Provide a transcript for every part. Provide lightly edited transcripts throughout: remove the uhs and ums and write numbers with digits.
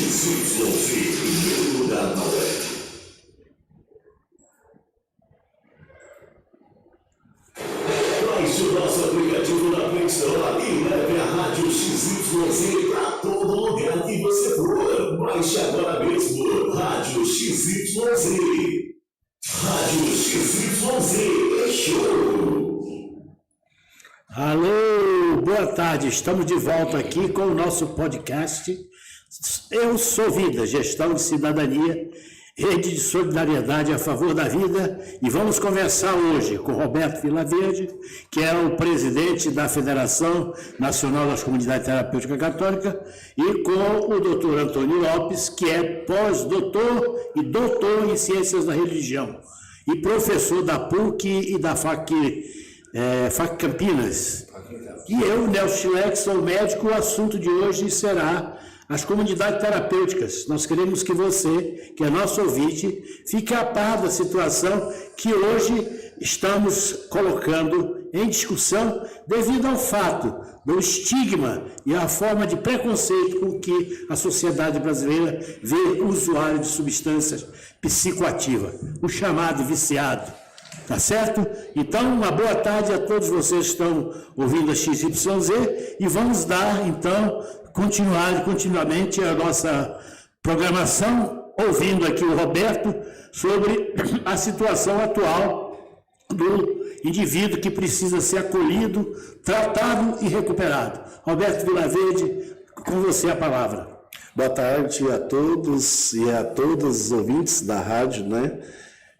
XYZ, primeiro lugar na web. Baixe o nosso aplicativo na Play Store e leve a Rádio XYZ para todo lugar que você for. Baixe agora mesmo, Rádio XYZ. Rádio XYZ é show! Alô, boa tarde, estamos de volta aqui com o nosso podcast Eu Sou Vida, Gestão de Cidadania, Rede de Solidariedade a Favor da Vida, e vamos conversar hoje com Roberto Vilaverde, que é o presidente da Federação Nacional das Comunidades Terapêuticas Católicas, e com o doutor Antônio Lopes, que é pós-doutor e doutor em Ciências da Religião, e professor da PUC e da FAC Campinas. E eu, Nelson Chilex, sou médico. O assunto de hoje será as comunidades terapêuticas. Nós queremos que você, que é nosso ouvinte, fique a par da situação que hoje estamos colocando em discussão devido ao fato do estigma e a forma de preconceito com que a sociedade brasileira vê o usuário de substâncias psicoativas, o chamado viciado. Tá certo? Então, uma boa tarde a todos vocês que estão ouvindo a XYZ e vamos dar, então, continuamente a nossa programação, ouvindo aqui o Roberto sobre a situação atual do indivíduo que precisa ser acolhido, tratado e recuperado. Roberto Vilaverde, com você a palavra. Boa tarde a todos e a todos os ouvintes da rádio, né?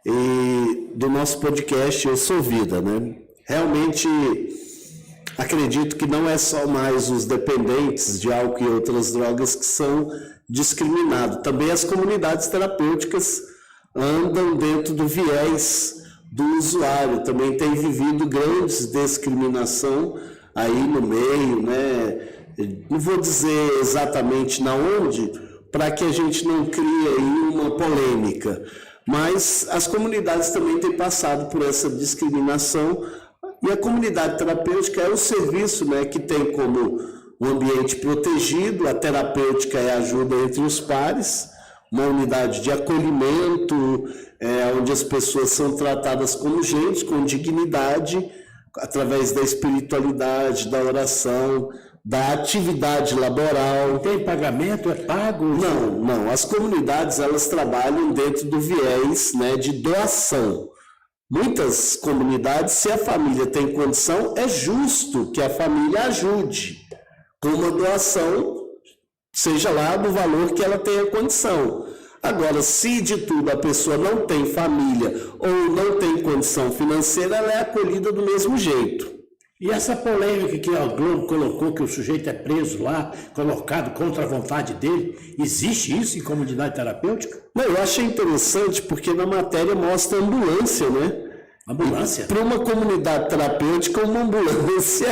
E do nosso podcast Eu Sou Vida, né? Realmente acredito que não é só mais os dependentes de álcool e outras drogas que são discriminados. Também as comunidades terapêuticas andam dentro do viés do usuário. Também tem vivido grandes discriminação aí no meio, né? Não vou dizer exatamente na onde, para que a gente não crie aí uma polêmica. Mas as comunidades também têm passado por essa discriminação e a comunidade terapêutica é o serviço, né, que tem como um ambiente protegido, a terapêutica é a ajuda entre os pares, uma unidade de acolhimento, onde as pessoas são tratadas como gente, com dignidade, através da espiritualidade, da oração, da atividade laboral. Tem pagamento? É pago? Não. As comunidades, elas trabalham dentro do viés, né, de doação. Muitas comunidades, se a família tem condição, é justo que a família ajude com uma doação, seja lá do valor que ela tenha condição. Agora, se de tudo a pessoa não tem família ou não tem condição financeira, ela é acolhida do mesmo jeito. E essa polêmica que a Globo colocou, que o sujeito é preso lá, colocado contra a vontade dele, existe isso em comunidade terapêutica? Não, eu achei interessante porque na matéria mostra ambulância, né? Ambulância? Para uma comunidade terapêutica, uma ambulância...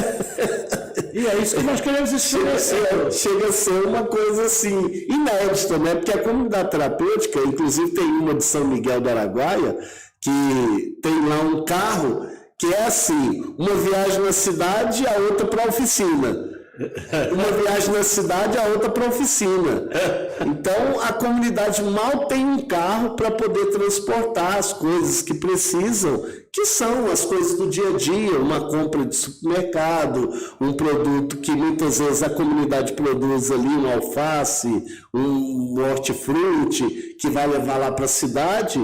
E é isso que nós queremos esclarecer. Chega a ser uma coisa assim, inédita, né? Porque a comunidade terapêutica, inclusive tem uma de São Miguel do Araguaia, que tem lá um carro... que é assim, uma viagem na cidade e a outra para a oficina. Uma viagem na cidade e a outra para a oficina. Então, a comunidade mal tem um carro para poder transportar as coisas que precisam, que são as coisas do dia a dia, uma compra de supermercado, um produto que muitas vezes a comunidade produz ali, um alface, um hortifruti, que vai levar lá para a cidade,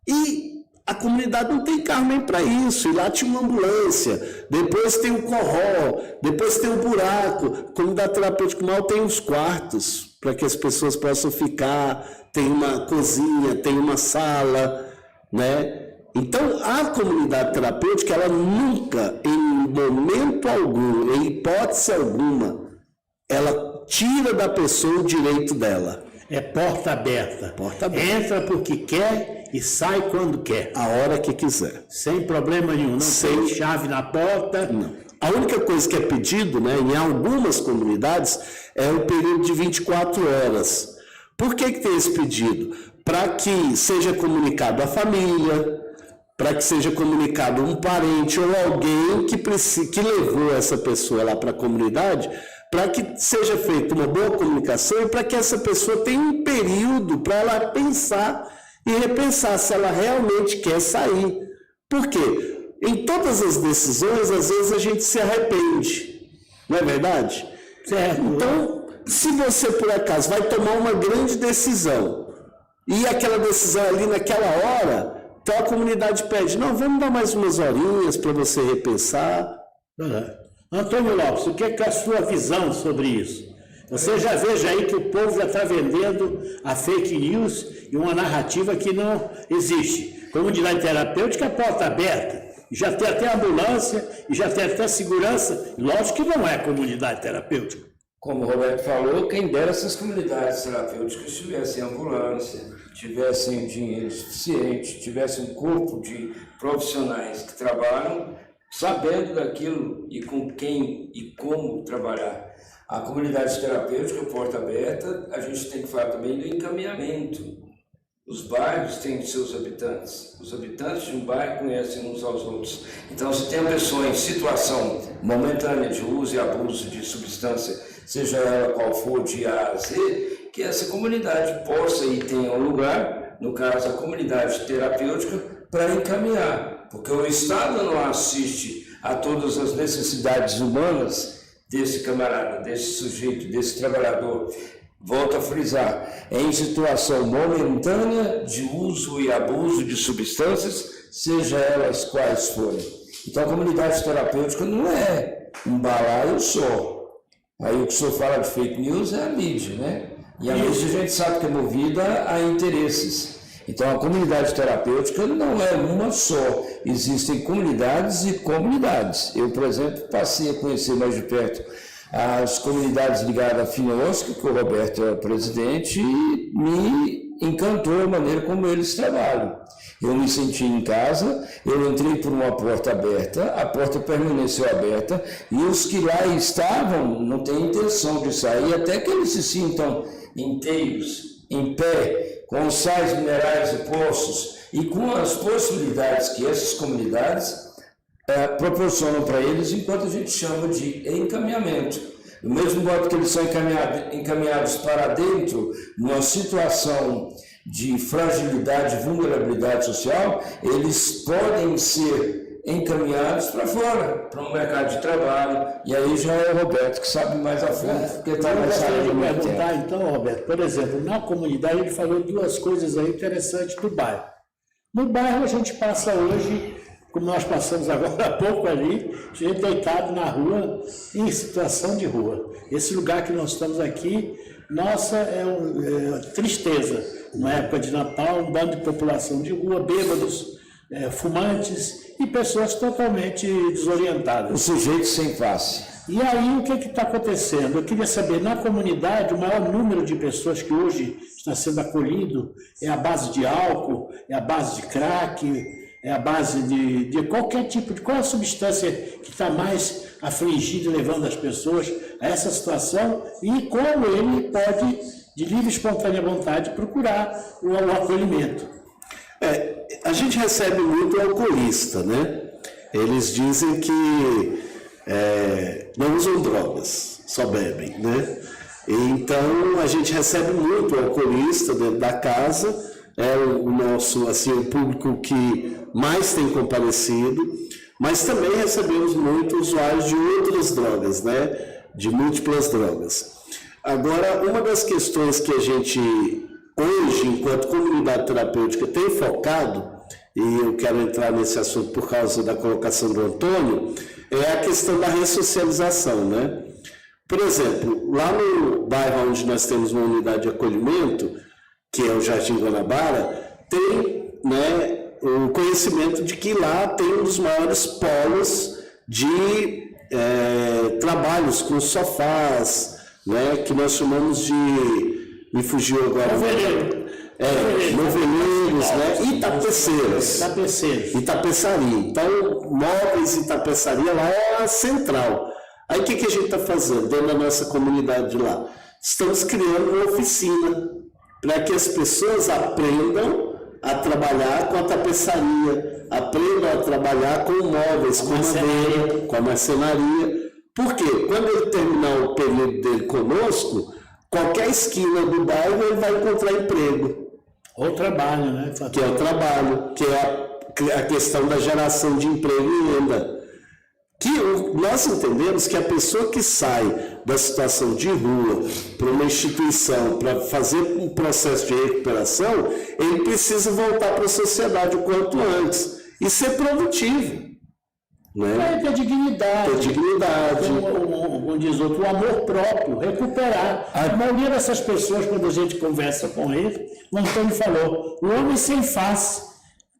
e a comunidade não tem carro nem para isso, e lá tinha uma ambulância, depois tem o corró, depois tem o buraco, a comunidade terapêutica mal tem os quartos, para que as pessoas possam ficar, tem uma cozinha, tem uma sala, né? Então, a comunidade terapêutica, ela nunca, em momento algum, em hipótese alguma, ela tira da pessoa o direito dela. É porta aberta. Porta aberta. Entra porque quer e sai quando quer. A hora que quiser. Sem problema nenhum. Não tem chave na porta. Não. A única coisa que é pedido, né, em algumas comunidades, é o período de 24 horas. Por que tem esse pedido? Para que seja comunicado à família, para que seja comunicado um parente ou alguém que levou essa pessoa lá para a comunidade, para que seja feita uma boa comunicação e para que essa pessoa tenha um período para ela pensar e repensar se ela realmente quer sair. Por quê? Em todas as decisões, às vezes a gente se arrepende, não é verdade? Certo. Então, se você por acaso vai tomar uma grande decisão e aquela decisão ali naquela hora, então a comunidade pede, não, vamos dar mais umas horinhas para você repensar. Antônio Lopes, o que é a sua visão sobre isso? Você já veja aí que o povo já está vendendo a fake news e uma narrativa que não existe. Comunidade terapêutica é porta aberta, já tem até ambulância, e já tem até segurança, lógico que não é comunidade terapêutica. Como o Roberto falou, quem dera essas comunidades terapêuticas tivessem ambulância, tivessem dinheiro suficiente, tivessem um corpo de profissionais que trabalham sabendo daquilo e com quem e como trabalhar. A comunidade terapêutica, porta aberta, a gente tem que falar também do encaminhamento. Os bairros têm seus habitantes. Os habitantes de um bairro conhecem uns aos outros. Então, se tem uma pessoa em situação momentânea de uso e abuso de substância, seja ela qual for, de A a Z, que essa comunidade possa e tenha um lugar, no caso a comunidade terapêutica, para encaminhar. Porque o Estado não assiste a todas as necessidades humanas desse camarada, desse sujeito, desse trabalhador. Volto a frisar, em situação momentânea de uso e abuso de substâncias, seja elas quais forem. Então a comunidade terapêutica não é um balaio só. Aí o que o senhor fala de fake news é a mídia, né? E a mídia a gente sabe que é movida a interesses. Então a comunidade terapêutica não é uma só. Existem comunidades e comunidades. Eu, por exemplo, passei a conhecer mais de perto as comunidades ligadas à Finosc, que o Roberto é o presidente, e me encantou a maneira como eles trabalham. Eu me senti em casa, eu entrei por uma porta aberta, a porta permaneceu aberta, e os que lá estavam não têm intenção de sair, até que eles se sintam inteiros, em pé, com os sais minerais e poços, e com as possibilidades que essas comunidades proporcionam para eles, enquanto a gente chama de encaminhamento. Do mesmo modo que eles são encaminhados para dentro, numa situação de fragilidade e vulnerabilidade social, eles podem ser encaminhados para fora, para um mercado de trabalho, e aí já é o Roberto que sabe mais a fundo, porque está mais área de perguntar, então, Roberto, por exemplo, na comunidade ele falou duas coisas aí interessantes do bairro. No bairro a gente passa hoje, como nós passamos agora há pouco ali, gente deitado na rua, em situação de rua. Esse lugar que nós estamos aqui, nossa, é tristeza. Na época de Natal, um bando de população de rua, bêbados, fumantes e pessoas totalmente desorientadas. O sujeito sem face. E aí, o que está acontecendo? Eu queria saber, na comunidade, o maior número de pessoas que hoje está sendo acolhido é a base de álcool, é a base de crack, é a base de qualquer tipo de... Qual é a substância que está mais afligindo e levando as pessoas a essa situação e como ele pode, de livre e espontânea vontade, procurar o acolhimento? A gente recebe muito alcoolista, né? Eles dizem que não usam drogas, só bebem, né? Então, a gente recebe muito alcoolista dentro da casa, é o nosso, assim, o público que mais tem comparecido, mas também recebemos muito usuários de outras drogas, né? De múltiplas drogas. Agora, uma das questões que a gente, hoje, enquanto comunidade terapêutica, tem focado, e eu quero entrar nesse assunto por causa da colocação do Antônio, é a questão da ressocialização, né? Por exemplo, lá no bairro onde nós temos uma unidade de acolhimento, que é o Jardim Guanabara, tem, né, o conhecimento de que lá tem um dos maiores polos de trabalhos com sofás, né, que nós chamamos de... Me fugiu agora... Noveleiros, né? Itapeçaria. Então, móveis e tapeçaria lá é a central. Aí o que a gente está fazendo dentro da nossa comunidade lá? Estamos criando uma oficina para que as pessoas aprendam a trabalhar com a tapeçaria, aprendam a trabalhar com móveis, com madeira, com a marcenaria. Por quê? Quando ele terminar o período dele conosco, qualquer esquina do bairro ele vai encontrar emprego. Ou trabalho, né? Que é o trabalho, que é a questão da geração de emprego e renda. Nós entendemos que a pessoa que sai da situação de rua para uma instituição, para fazer um processo de recuperação, ele precisa voltar para a sociedade o quanto antes e ser produtivo. Né? Ter dignidade. Ter dignidade. Como diz outro, o amor próprio, recuperar. A maioria dessas pessoas, quando a gente conversa com eles, o Antônio falou, o homem sem face.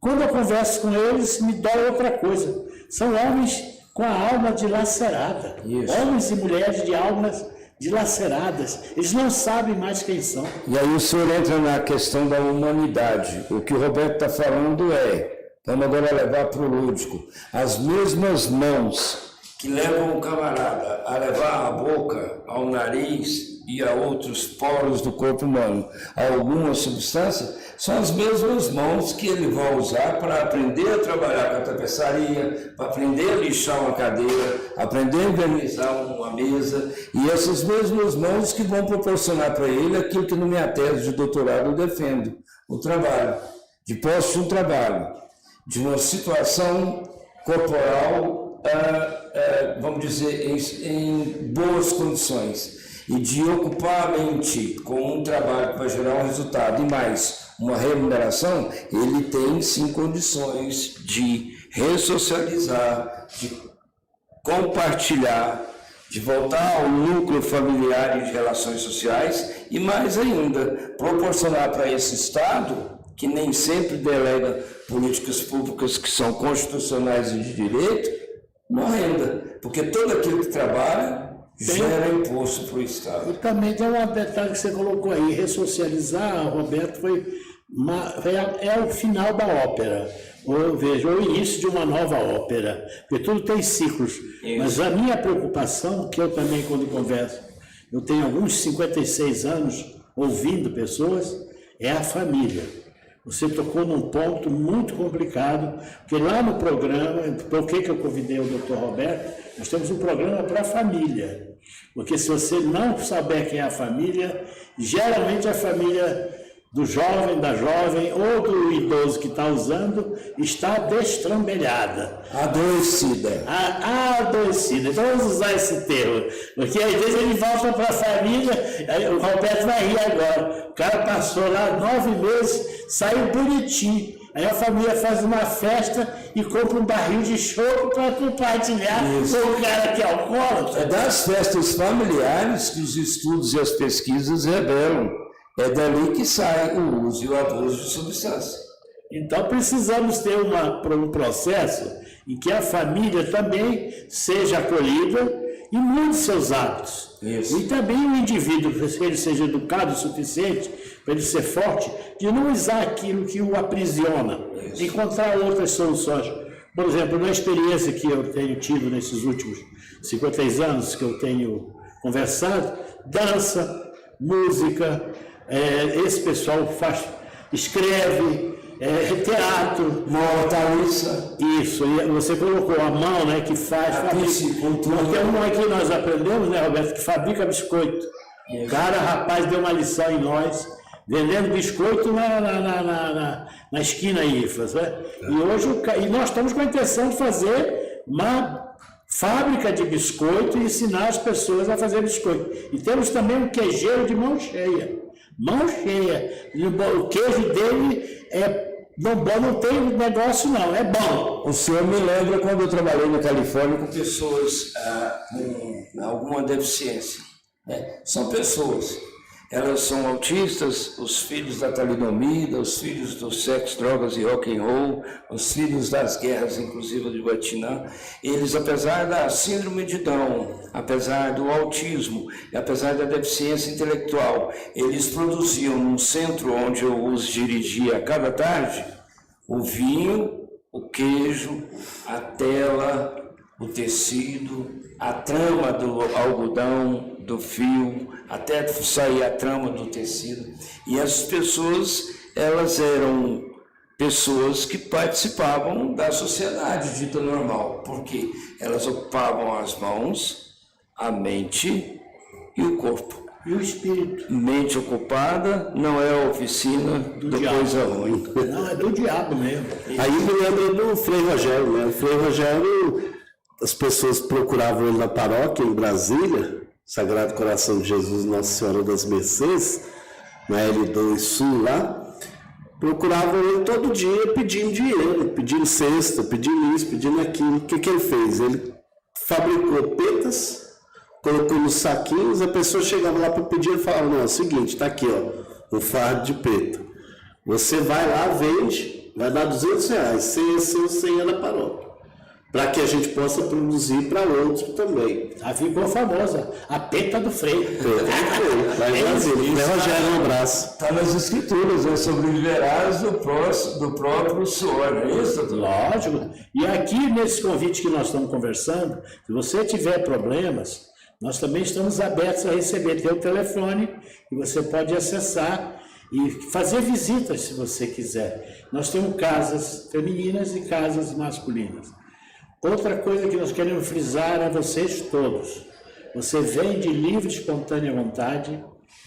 Quando eu converso com eles, me dói outra coisa. São homens com a alma dilacerada. Isso. Homens e mulheres de almas dilaceradas. Eles não sabem mais quem são. E aí o senhor entra na questão da humanidade. O que o Roberto está falando vamos agora levar para o lúdico, as mesmas mãos que levam o camarada a levar a boca, ao nariz e a outros poros do corpo humano a alguma substância, são as mesmas mãos que ele vai usar para aprender a trabalhar com a tapeçaria, para aprender a lixar uma cadeira, aprender a envernizar uma mesa, e essas mesmas mãos que vão proporcionar para ele aquilo que na minha tese de doutorado eu defendo, o trabalho, de posse de um trabalho, de uma situação corporal, vamos dizer, em boas condições, e de ocupar a mente com um trabalho que vai gerar um resultado e mais uma remuneração, ele tem sim condições de ressocializar, de compartilhar, de voltar ao núcleo familiar e de relações sociais e mais ainda, proporcionar para esse Estado, que nem sempre delega políticas públicas que são constitucionais e de direito, uma renda, porque todo aquele que trabalha gera imposto para o Estado. E também tem um detalhe que você colocou aí, ressocializar, Roberto, é o final da ópera, ou o início de uma nova ópera, porque tudo tem ciclos. Isso. Mas a minha preocupação, que eu também quando converso, eu tenho alguns 56 anos ouvindo pessoas, é a família. Você tocou num ponto muito complicado, porque lá no programa, por que eu convidei o Dr. Roberto? Nós temos um programa para a família, porque se você não souber quem é a família, geralmente a família do jovem, da jovem ou do idoso que está usando está destrambelhada. Adoecida. Adoecida. Então vamos usar esse termo, porque às vezes ele volta para a família, o Roberto vai rir agora, o cara passou lá 9 meses, saiu bonitinho. Aí a família faz uma festa e compra um barril de choco para compartilhar com o cara que é alcoólatra. É das festas familiares que os estudos e as pesquisas revelam. É dali que sai o uso e o abuso de substância. Então precisamos ter um processo em que a família também seja acolhida e mude seus hábitos. Isso. E também o indivíduo, se ele seja educado o suficiente para ele ser forte, de não usar aquilo que o aprisiona, de encontrar outras soluções. Por exemplo, na experiência que eu tenho tido nesses últimos 56 anos que eu tenho conversado, dança, música, esse pessoal escreve, teatro, hortaliça. Isso, e você colocou a mão, né, que faz. Tem um aqui nós aprendemos, né, Roberto, que fabrica biscoito. O cara, rapaz, deu uma lição em nós, vendendo biscoito na esquina aí, né? E hoje nós estamos com a intenção de fazer uma fábrica de biscoito e ensinar as pessoas a fazer biscoito. E temos também um queijeiro de mão cheia. Mão cheia. E o queijo dele não tem negócio não, é bom. O senhor me lembra quando eu trabalhei na Califórnia com pessoas com alguma deficiência. Né? São pessoas, elas são autistas, os filhos da talidomida, os filhos do sexo, drogas e rock and roll, os filhos das guerras, inclusive do Vietnã. Eles, apesar da síndrome de Down, apesar do autismo, apesar da deficiência intelectual, eles produziam num centro onde eu os dirigia a cada tarde, o vinho, o queijo, a tela, o tecido, a trama do algodão, do fio, até sair a trama do tecido. E as pessoas, elas eram pessoas que participavam da sociedade dita normal, porque elas ocupavam as mãos, a mente e o corpo. E o espírito. Mente ocupada não é a oficina da coisa ruim. Não, é do diabo mesmo. Aí me lembra do Frei Rogério, né? O Frei Rogério, as pessoas procuravam ele na paróquia em Brasília, Sagrado Coração de Jesus, Nossa Senhora das Mercês, na L2 Sul lá, procuravam ele todo dia pedindo dinheiro, pedindo cesta, pedindo isso, pedindo aquilo. O que ele fez? Ele fabricou petas, colocou nos saquinhos, a pessoa chegava lá para pedir e falava, não, é o seguinte, está aqui, ó, um fardo de peta. Você vai lá, vende, vai dar R$200, sem ser 100 é da paróquia, para que a gente possa produzir para outro também. Aí ficou famosa, a peta do Frei. Lá em Brasília. Rogério, um abraço. Está nas escrituras, né? Sobreviverás do próprio suor, não é isso, doutor? Lógico. E aqui, nesse convite que nós estamos conversando, se você tiver problemas, nós também estamos abertos a receber teu telefone e você pode acessar e fazer visitas se você quiser. Nós temos casas femininas e casas masculinas. Outra coisa que nós queremos frisar a vocês todos. Você vem de livre e espontânea vontade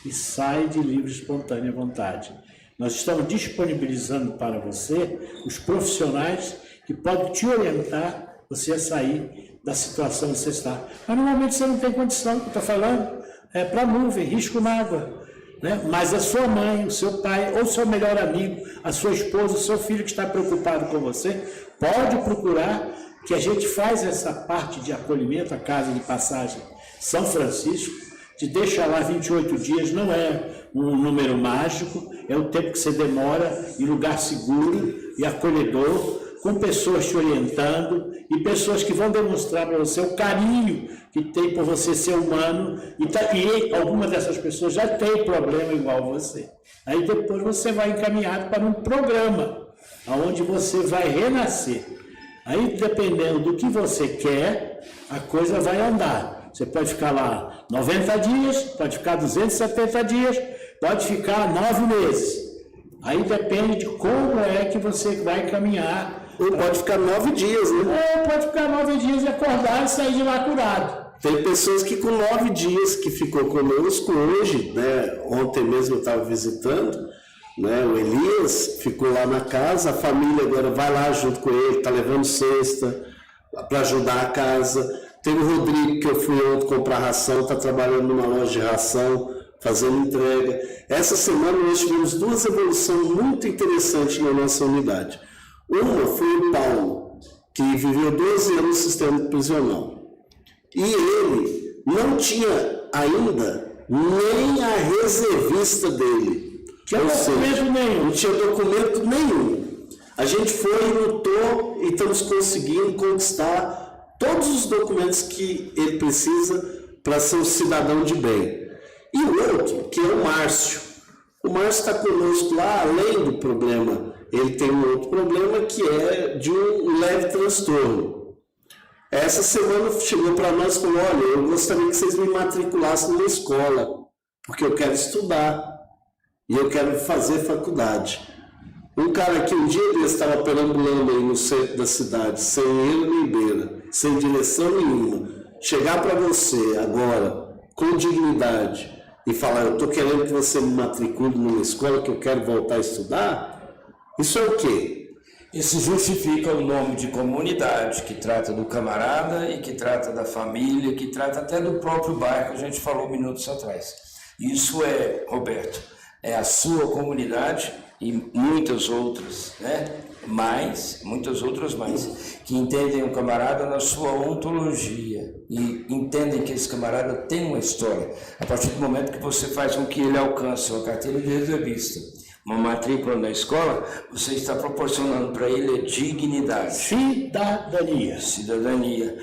e sai de livre e espontânea vontade. Nós estamos disponibilizando para você os profissionais que podem te orientar você a sair da situação que você está. Mas normalmente você não tem condição, que eu estou falando, é para nuvem, risco na água. Né? Mas a sua mãe, o seu pai, ou o seu melhor amigo, a sua esposa, o seu filho que está preocupado com você, pode procurar que a gente faz essa parte de acolhimento, a Casa de Passagem São Francisco, te deixa lá 28 dias, não é um número mágico, é o tempo que você demora em lugar seguro e acolhedor, com pessoas te orientando e pessoas que vão demonstrar para você o carinho que tem por você ser humano e algumas dessas pessoas já têm problema igual a você. Aí depois você vai encaminhado para um programa onde você vai renascer. Aí dependendo do que você quer, a coisa vai andar. Você pode ficar lá 90 dias, pode ficar 270 dias, pode ficar 9 meses. Aí depende de como é que você vai caminhar. Ou pode ficar 9 dias, né? Ou pode ficar 9 dias e acordar e sair de lá curado. Tem pessoas que com 9 dias que ficou conosco hoje, né? Ontem mesmo eu estava visitando, né? O Elias ficou lá na casa, a família agora vai lá junto com ele, está levando cesta para ajudar a casa. Tem o Rodrigo, que eu fui ontem comprar ração, está trabalhando numa loja de ração, fazendo entrega. Essa semana nós tivemos 2 evoluções muito interessantes na nossa unidade. Uma foi o Paulo, que viveu 12 anos no sistema prisional. E ele não tinha ainda nem a reservista dele. Tinha documento nenhum. Não tinha documento nenhum. A gente foi, lutou e estamos conseguindo conquistar todos os documentos que ele precisa para ser um cidadão de bem. E o outro, que é o Márcio. O Márcio está conosco lá, além do problema. Ele tem um outro problema que é de um leve transtorno. Essa semana chegou para nós e falou, olha, eu gostaria que vocês me matriculassem numa escola, porque eu quero estudar e eu quero fazer faculdade. Um cara que um dia desse estava perambulando aí no centro da cidade, sem ele nem beira, sem direção nenhuma, chegar para você agora, com dignidade, e falar, eu estou querendo que você me matricule numa escola que eu quero voltar a estudar, isso é o quê? Isso justifica o nome de comunidade, que trata do camarada e que trata da família, que trata até do próprio bairro, que a gente falou minutos atrás. Isso é, Roberto, é a sua comunidade e muitas outras, né? Muitas outras mais, que entendem o camarada na sua ontologia e entendem que esse camarada tem uma história. A partir do momento que você faz com que ele alcance uma carteira de reservista, uma matrícula na escola, você está proporcionando para ele dignidade. Cidadania.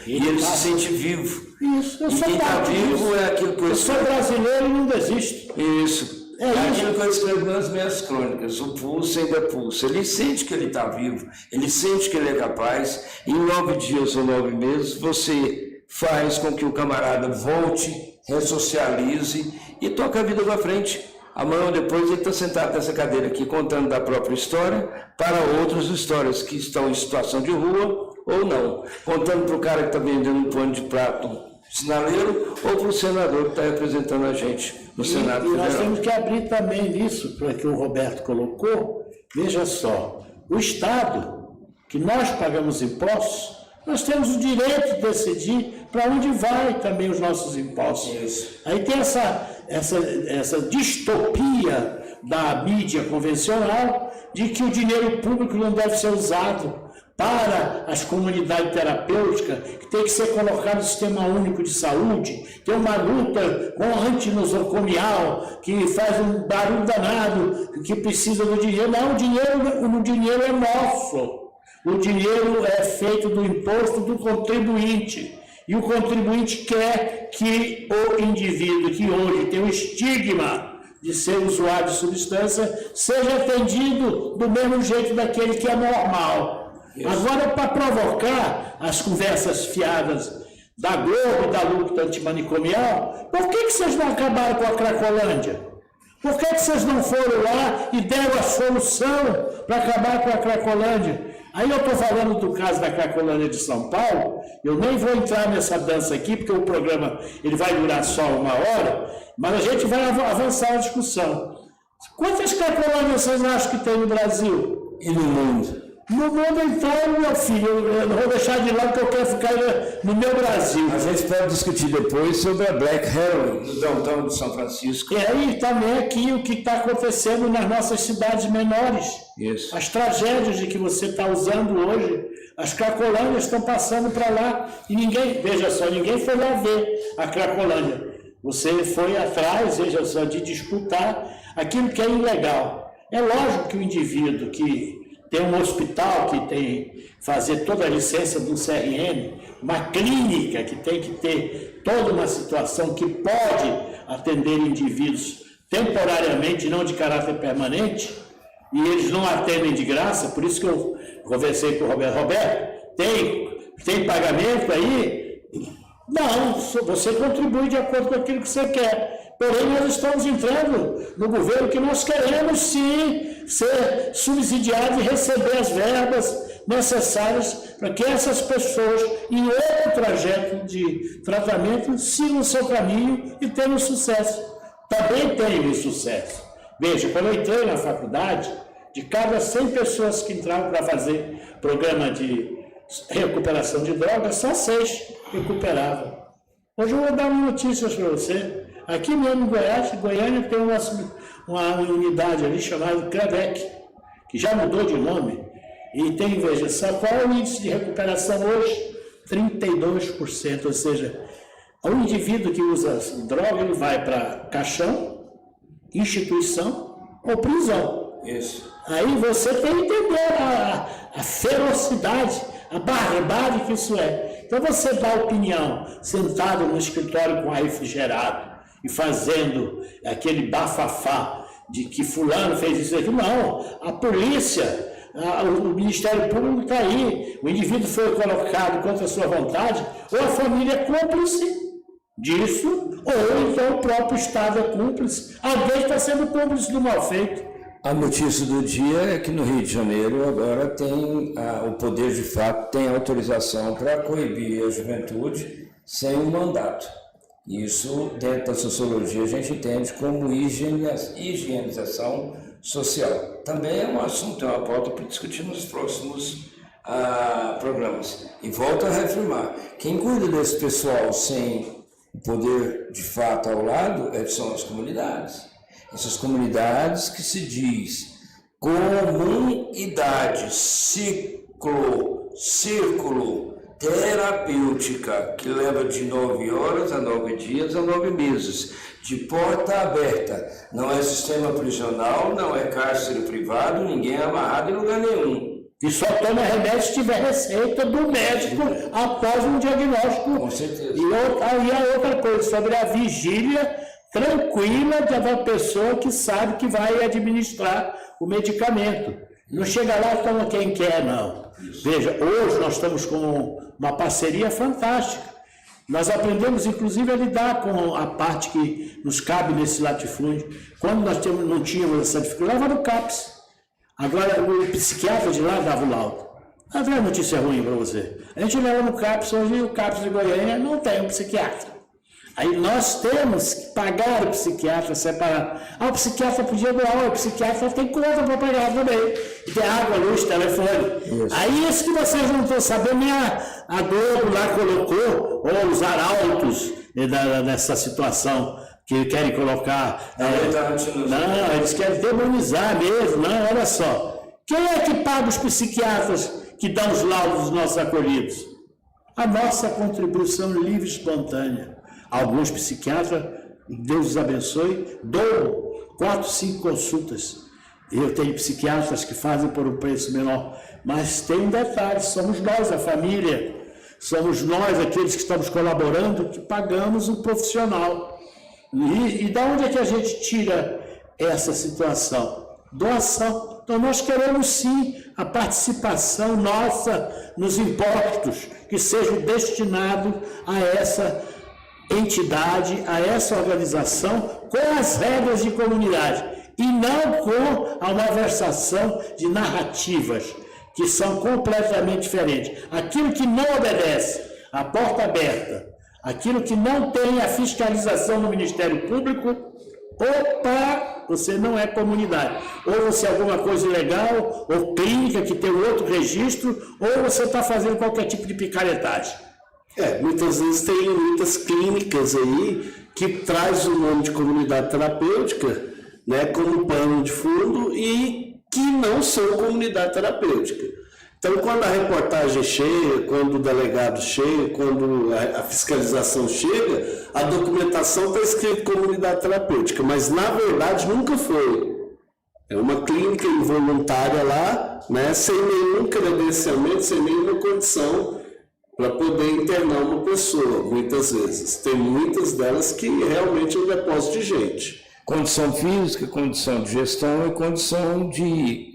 E ele se sente vivo. Isso, eu e sou quem está vivo é aquilo que eu sou brasileiro e não desisto. Isso. É aquilo que eu escrevo nas minhas crônicas, o pulso ainda pulsa. Ele sente que ele está vivo, ele sente que ele é capaz. Em 9 dias ou 9 meses, você faz com que o camarada volte, ressocialize e toque a vida para frente. amanhã ou depois ele está sentado nessa cadeira aqui contando da própria história para outras histórias que estão em situação de rua ou não. Contando para o cara que está vendendo um pano de prato sinaleiro ou para o senador que está representando a gente no Senado Federal. Nós temos que abrir também nisso, para que o Roberto colocou. Veja só, o Estado, que nós pagamos impostos, nós temos o direito de decidir para onde vai também os nossos impostos. Isso. Aí tem essa distopia da mídia convencional de que o dinheiro público não deve ser usado para as comunidades terapêuticas, que tem que ser colocado no Sistema Único de Saúde, tem uma luta com antinosocomial, que faz um barulho danado, que precisa do dinheiro. Não, o dinheiro é nosso. O dinheiro é feito do imposto do contribuinte. E o contribuinte quer que o indivíduo que hoje tem o estigma de ser usuário de substância seja atendido do mesmo jeito daquele que é normal. Isso. Agora, para provocar as conversas fiadas da Globo e da luta antimanicomial, por que vocês não acabaram com a Cracolândia? Por que vocês não foram lá e deram a solução para acabar com a Cracolândia? Aí eu estou falando do caso da Cracolândia de São Paulo, eu nem vou entrar nessa dança aqui, porque o programa ele vai durar só 1 hora, mas a gente vai avançar a discussão. Quantas Cracolândias vocês acham que tem no Brasil? E no mundo? No mundo inteiro, meu filho, eu não vou deixar de lado porque eu quero ficar no meu Brasil. A gente pode discutir depois sobre a Black Heroin, no downtown de São Francisco. E aí também aqui o que está acontecendo nas nossas cidades menores. Isso. As tragédias de que você está usando hoje, as Cracolândias estão passando para lá e ninguém, veja só, ninguém foi lá ver a Cracolândia. Você foi atrás, veja só, de disputar aquilo que é ilegal. É lógico que o indivíduo que tem um hospital que tem que fazer toda a licença do CRM, uma clínica que tem que ter toda uma situação que pode atender indivíduos temporariamente, não de caráter permanente, e eles não atendem de graça, por isso que eu conversei com o Roberto, tem pagamento aí? Não, você contribui de acordo com aquilo que você quer. Porém, nós estamos entrando no governo que nós queremos sim ser subsidiados e receber as verbas necessárias para que essas pessoas, em outro trajeto de tratamento, sigam o seu caminho e tenham sucesso. Também tenho sucesso. Veja, quando eu entrei na faculdade, de cada 100 pessoas que entravam para fazer programa de recuperação de drogas, só 6 recuperavam. Hoje eu vou dar uma notícia para você. Aqui mesmo em Goiânia tem uma unidade ali chamada CREVEC, que já mudou de nome, e tem, veja só, qual é o índice de recuperação hoje? 32%, ou seja, o indivíduo que usa droga, ele vai para caixão, instituição ou prisão. Isso. Aí você tem que entender a ferocidade, a barbárie que isso é. Então você dá opinião, sentado no escritório com ar refrigerado, e fazendo aquele bafafá de que fulano fez isso aqui. Não, a polícia, o Ministério Público está aí, o indivíduo foi colocado contra a sua vontade, ou a família é cúmplice disso, ou então o próprio Estado é cúmplice. Alguém está sendo cúmplice do mal feito. A notícia do dia é que no Rio de Janeiro agora tem o poder de fato tem autorização para coibir a juventude sem um mandato. Isso, dentro da sociologia, a gente entende como higienização social. Também é um assunto, é uma pauta para discutir nos próximos programas. E volto a reafirmar, quem cuida desse pessoal sem o poder de fato ao lado são as comunidades. Essas comunidades que se diz comunidade, círculo terapêutica, que leva de 9 horas a 9 dias a 9 meses, de porta aberta. Não é sistema prisional, não é cárcere privado, ninguém é amarrado em lugar nenhum. E só toma remédio se tiver receita do médico após um diagnóstico. Com certeza. E a outra coisa, sobre a vigília tranquila da pessoa que sabe que vai administrar o medicamento. Não chega lá e toma quem quer, não. Veja, hoje nós estamos com uma parceria fantástica. Nós aprendemos, inclusive, a lidar com a parte que nos cabe nesse latifúndio. Quando nós não tínhamos essa dificuldade, leva no CAPS. Agora, o psiquiatra de lá dava o laudo. Ah, vem a notícia ruim para você. A gente leva no CAPS, hoje o CAPS de Goiânia não tem um psiquiatra. Aí nós temos que pagar o psiquiatra separado. Ah, o psiquiatra podia doar, o psiquiatra tem conta para pagar também. E tem água, luz, telefone. Isso. Aí isso que vocês não estão sabendo, nem a Globo lá colocou, ou os arautos nessa situação que querem colocar. Não, eles querem demonizar mesmo. Não, olha só. Quem é que paga os psiquiatras que dão os laudos dos nossos acolhidos? A nossa contribuição livre e espontânea. Alguns psiquiatras, Deus os abençoe, doam 4, 5 consultas. Eu tenho psiquiatras que fazem por um preço menor, mas tem um detalhe, somos nós, a família, somos nós, aqueles que estamos colaborando, que pagamos um profissional. E da onde é que a gente tira essa situação? Doação. Então nós queremos sim a participação nossa nos impostos que sejam destinados a essa entidade, a essa organização, com as regras de comunidade e não com a malversação de narrativas que são completamente diferentes. Aquilo que não obedece à porta aberta, aquilo que não tem a fiscalização do Ministério Público, opa, você não é comunidade. Ou você é alguma coisa ilegal, ou clínica que tem outro registro, ou você está fazendo qualquer tipo de picaretagem. Muitas vezes tem muitas clínicas aí que traz o nome de comunidade terapêutica, né, como pano de fundo e que não são comunidade terapêutica. Então, quando a reportagem chega, quando o delegado chega, quando a fiscalização chega, a documentação está escrito comunidade terapêutica, mas na verdade nunca foi. É uma clínica involuntária lá, né, sem nenhum credenciamento, sem nenhuma condição para poder internar uma pessoa, muitas vezes. Tem muitas delas que realmente é um depósito de gente. Condição física, condição de gestão e condição de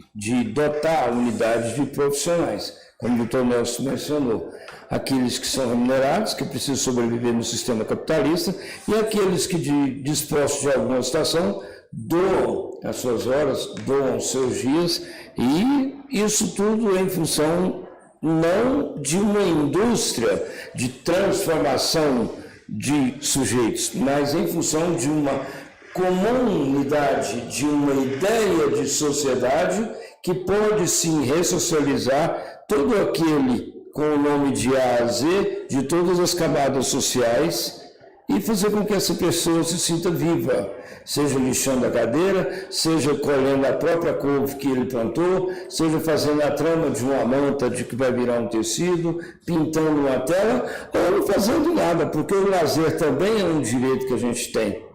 dotar a unidade de profissionais, como o doutor Nelson mencionou. Aqueles que são remunerados, que precisam sobreviver no sistema capitalista, e aqueles que, dispostos de alguma situação, doam as suas horas, doam os seus dias, e isso tudo em função não de uma indústria de transformação de sujeitos, mas em função de uma comunidade, de uma ideia de sociedade que pode sim ressocializar todo aquele com o nome de A a Z, de todas as camadas sociais, e fazer com que essa pessoa se sinta viva, seja lixando a cadeira, seja colhendo a própria couve que ele plantou, seja fazendo a trama de uma manta de que vai virar um tecido, pintando uma tela, ou não fazendo nada, porque o lazer também é um direito que a gente tem.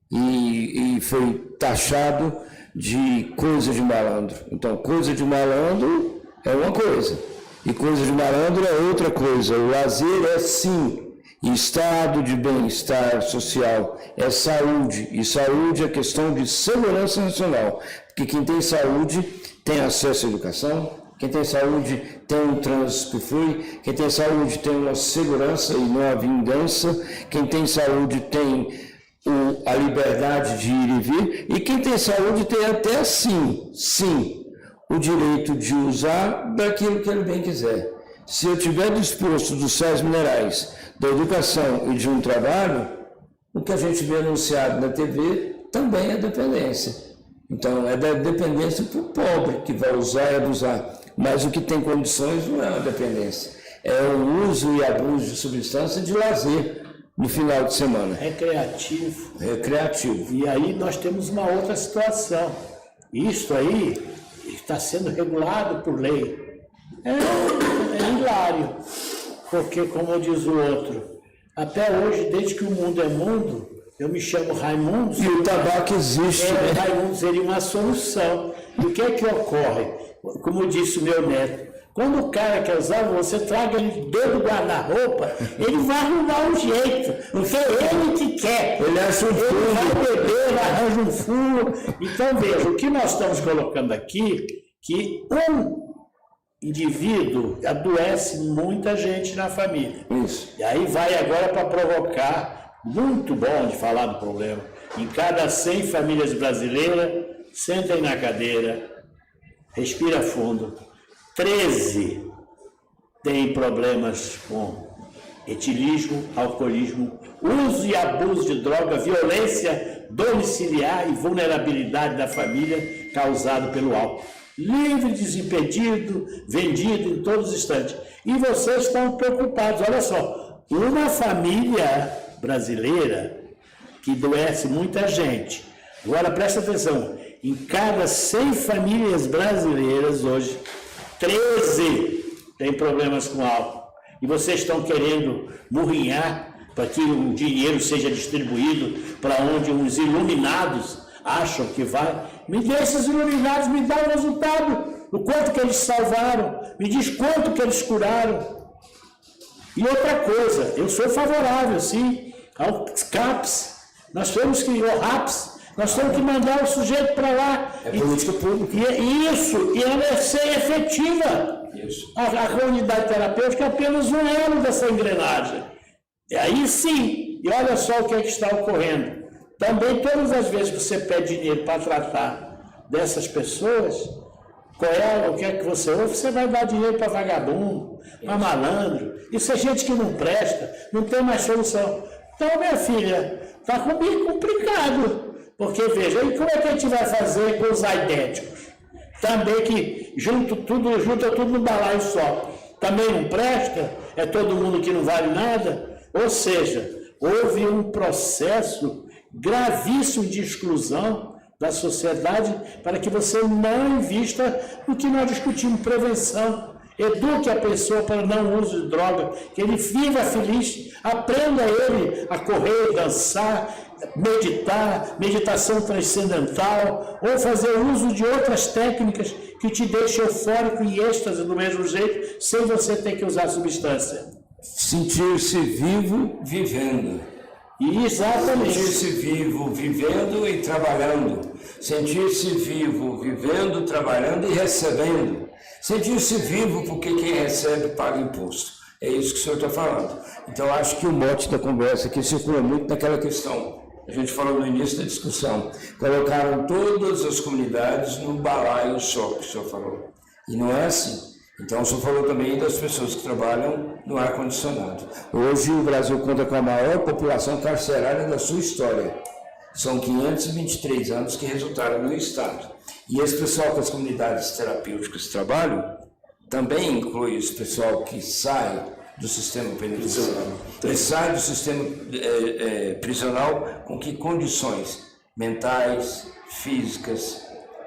E foi taxado de coisa de malandro. Então, coisa de malandro é uma coisa, e coisa de malandro é outra coisa. O lazer é sim estado de bem-estar social, é saúde, e saúde é questão de segurança nacional, porque quem tem saúde tem acesso à educação, quem tem saúde tem um trânsito que flui, quem tem saúde tem uma segurança e não a vingança, quem tem saúde tem a liberdade de ir e vir, e quem tem saúde tem até sim, o direito de usar daquilo que ele bem quiser. Se eu tiver disposto dos sais minerais, da educação e de um trabalho, o que a gente vê anunciado na TV também é dependência. Então, é da dependência para o pobre, que vai usar e abusar. Mas o que tem condições não é uma dependência. É o uso e abuso de substância de lazer no final de semana. Recreativo. E aí nós temos uma outra situação. Isso aí está sendo regulado por lei. É hilário. Porque, como diz o outro, até hoje, desde que o mundo é mundo, eu me chamo Raimundo. E o tabaco existe, né? Raimundo seria uma solução. E o que é que ocorre? Como disse o meu neto, quando o cara quer usar, você traga ele dentro do guarda-roupa, ele vai arrumar um jeito, porque é ele que quer. Ele acha um fundo. Ele vai beber, ele arranja um fundo. Então, veja, o que nós estamos colocando aqui, que indivíduo adoece muita gente na família. Isso. E aí vai agora para provocar, muito bom de falar do problema, em cada 100 famílias brasileiras, sentem na cadeira, respira fundo, 13 têm problemas com etilismo, alcoolismo, uso e abuso de droga, violência domiciliar e vulnerabilidade da família causado pelo álcool. Livre, desimpedido, vendido em todos os instantes. E vocês estão preocupados. Olha só, uma família brasileira que adoece muita gente. Agora presta atenção, em cada 100 famílias brasileiras hoje, 13 têm problemas com álcool. E vocês estão querendo murrinhar para que o dinheiro seja distribuído para onde os iluminados acham que vai. Me dê esses iluminados, me dá o resultado, o quanto que eles salvaram, me diz quanto que eles curaram. E outra coisa, eu sou favorável, sim, ao CAPS, nós temos que, ao RAPS, nós temos que mandar o sujeito para lá. É política pública. E ela é ser efetiva. Isso. A unidade terapêutica é apenas um elo dessa engrenagem. E aí sim, e olha só o que é que está ocorrendo. Também todas as vezes que você pede dinheiro para tratar dessas pessoas, o que é que você ouve? Você vai dar dinheiro para vagabundo, para malandro. Isso é gente que não presta, não tem mais solução. Então, minha filha, está comigo complicado. Porque, veja, e como é que a gente vai fazer com os aidéticos? Também que junta tudo no balaio só. Também não presta? É todo mundo que não vale nada? Ou seja, houve um processo gravíssimo de exclusão da sociedade para que você não invista no que nós discutimos, prevenção. Eduque a pessoa para não uso de droga, que ele viva feliz, aprenda ele a correr, dançar, meditar, meditação transcendental, ou fazer uso de outras técnicas que te deixem eufórico e êxtase do mesmo jeito, sem você ter que usar substância. Sentir-se vivo vivendo. Exatamente. Sentir-se vivo vivendo e trabalhando. Sentir-se vivo vivendo, trabalhando e recebendo. Sentir-se vivo porque quem recebe paga imposto. É isso que o senhor está falando. Então, acho que o mote da conversa aqui circula muito naquela questão. A gente falou no início da discussão. Colocaram todas as comunidades num balaio só, que o senhor falou. E não é assim. Então, o senhor falou também das pessoas que trabalham no ar-condicionado. Hoje, o Brasil conta com a maior população carcerária da sua história. São 523 anos que resultaram no Estado. E esse pessoal que as comunidades terapêuticas trabalham, também inclui esse pessoal que sai do sistema penitenciário. Ele sai do sistema prisional com que condições mentais, físicas,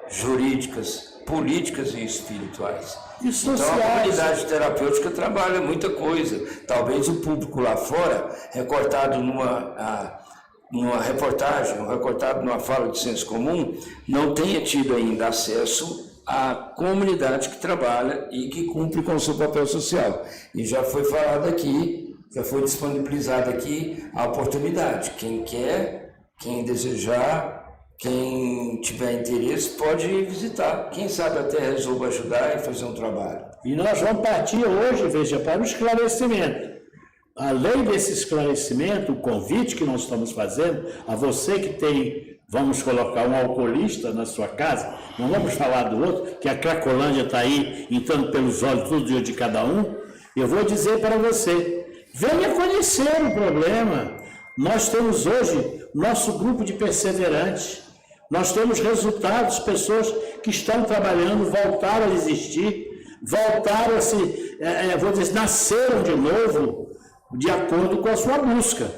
jurídicas, políticas e espirituais. Então a comunidade terapêutica trabalha muita coisa. Talvez o público lá fora, recortado numa reportagem, ou recortado numa fala de senso comum, não tenha tido ainda acesso à comunidade que trabalha e que cumpre com o seu papel social. E já foi falado aqui, já foi disponibilizada aqui a oportunidade. Quem quer, quem desejar, quem tiver interesse pode visitar. Quem sabe até resolva ajudar e fazer um trabalho. E nós vamos partir hoje, veja, para o esclarecimento. Além desse esclarecimento, o convite que nós estamos fazendo a você que tem, vamos colocar um alcoolista na sua casa, não vamos falar do outro, que a Cracolândia está aí entrando pelos olhos todo dia de cada um, eu vou dizer para você, venha conhecer o problema. Nós temos hoje nosso grupo de perseverantes, nós temos resultados, pessoas que estão trabalhando, voltaram a existir, voltaram a se, vou dizer, nasceram de novo, de acordo com a sua busca.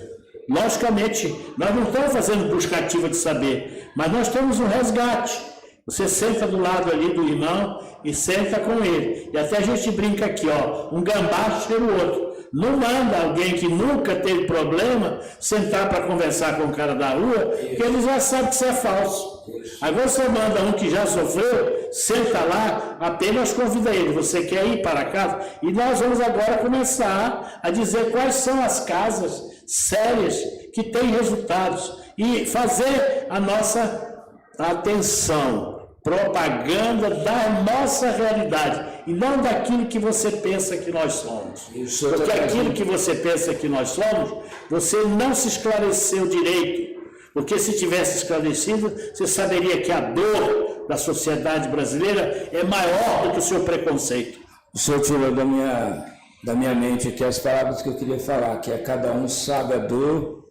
Logicamente, nós não estamos fazendo busca ativa de saber, mas nós temos um resgate. Você senta do lado ali do irmão e senta com ele. E até a gente brinca aqui, ó, um gambá cheira o outro. Não manda alguém que nunca teve problema sentar para conversar com o cara da rua, porque ele já sabe que isso é falso. Agora você manda um que já sofreu, senta lá, apenas convida ele. Você quer ir para casa? E nós vamos agora começar a dizer quais são as casas sérias que têm resultados e fazer a nossa atenção, propaganda da nossa realidade. e não daquilo que você pensa que nós somos. Isso, porque aquilo que você pensa que nós somos, você não se esclareceu direito. Porque se tivesse esclarecido, você saberia que a dor da sociedade brasileira é maior do que o seu preconceito. O senhor tirou da minha mente aqui as palavras que eu queria falar, que é cada um sabe a dor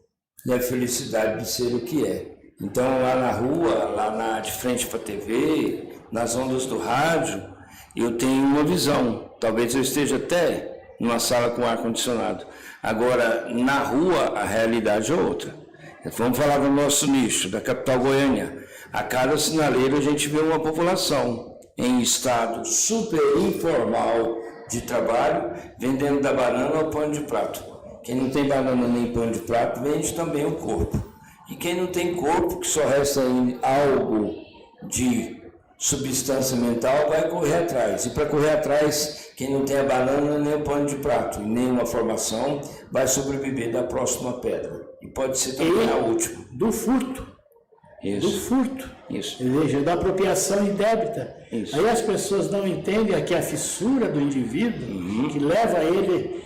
e a felicidade de ser o que é. Então, lá na rua, de frente para a TV, nas ondas do rádio, eu tenho uma visão. Talvez eu esteja até numa sala com ar-condicionado. Agora, na rua, a realidade é outra. Vamos falar do nosso nicho, da capital Goiânia. A cada sinaleiro a gente vê uma população em estado super informal de trabalho, vendendo da banana ao pano de prato. Quem não tem banana nem pano de prato, vende também o corpo. E quem não tem corpo, que só resta algo de substância mental, vai correr atrás. E para correr atrás, quem não tem a banana nem o pano de prato, nem uma formação, vai sobreviver da próxima pedra. E pode ser também a última. Do furto. Isso. Do furto. Isso. Veja, da apropriação indébita. Isso. Aí as pessoas não entendem que a fissura do indivíduo que leva ele,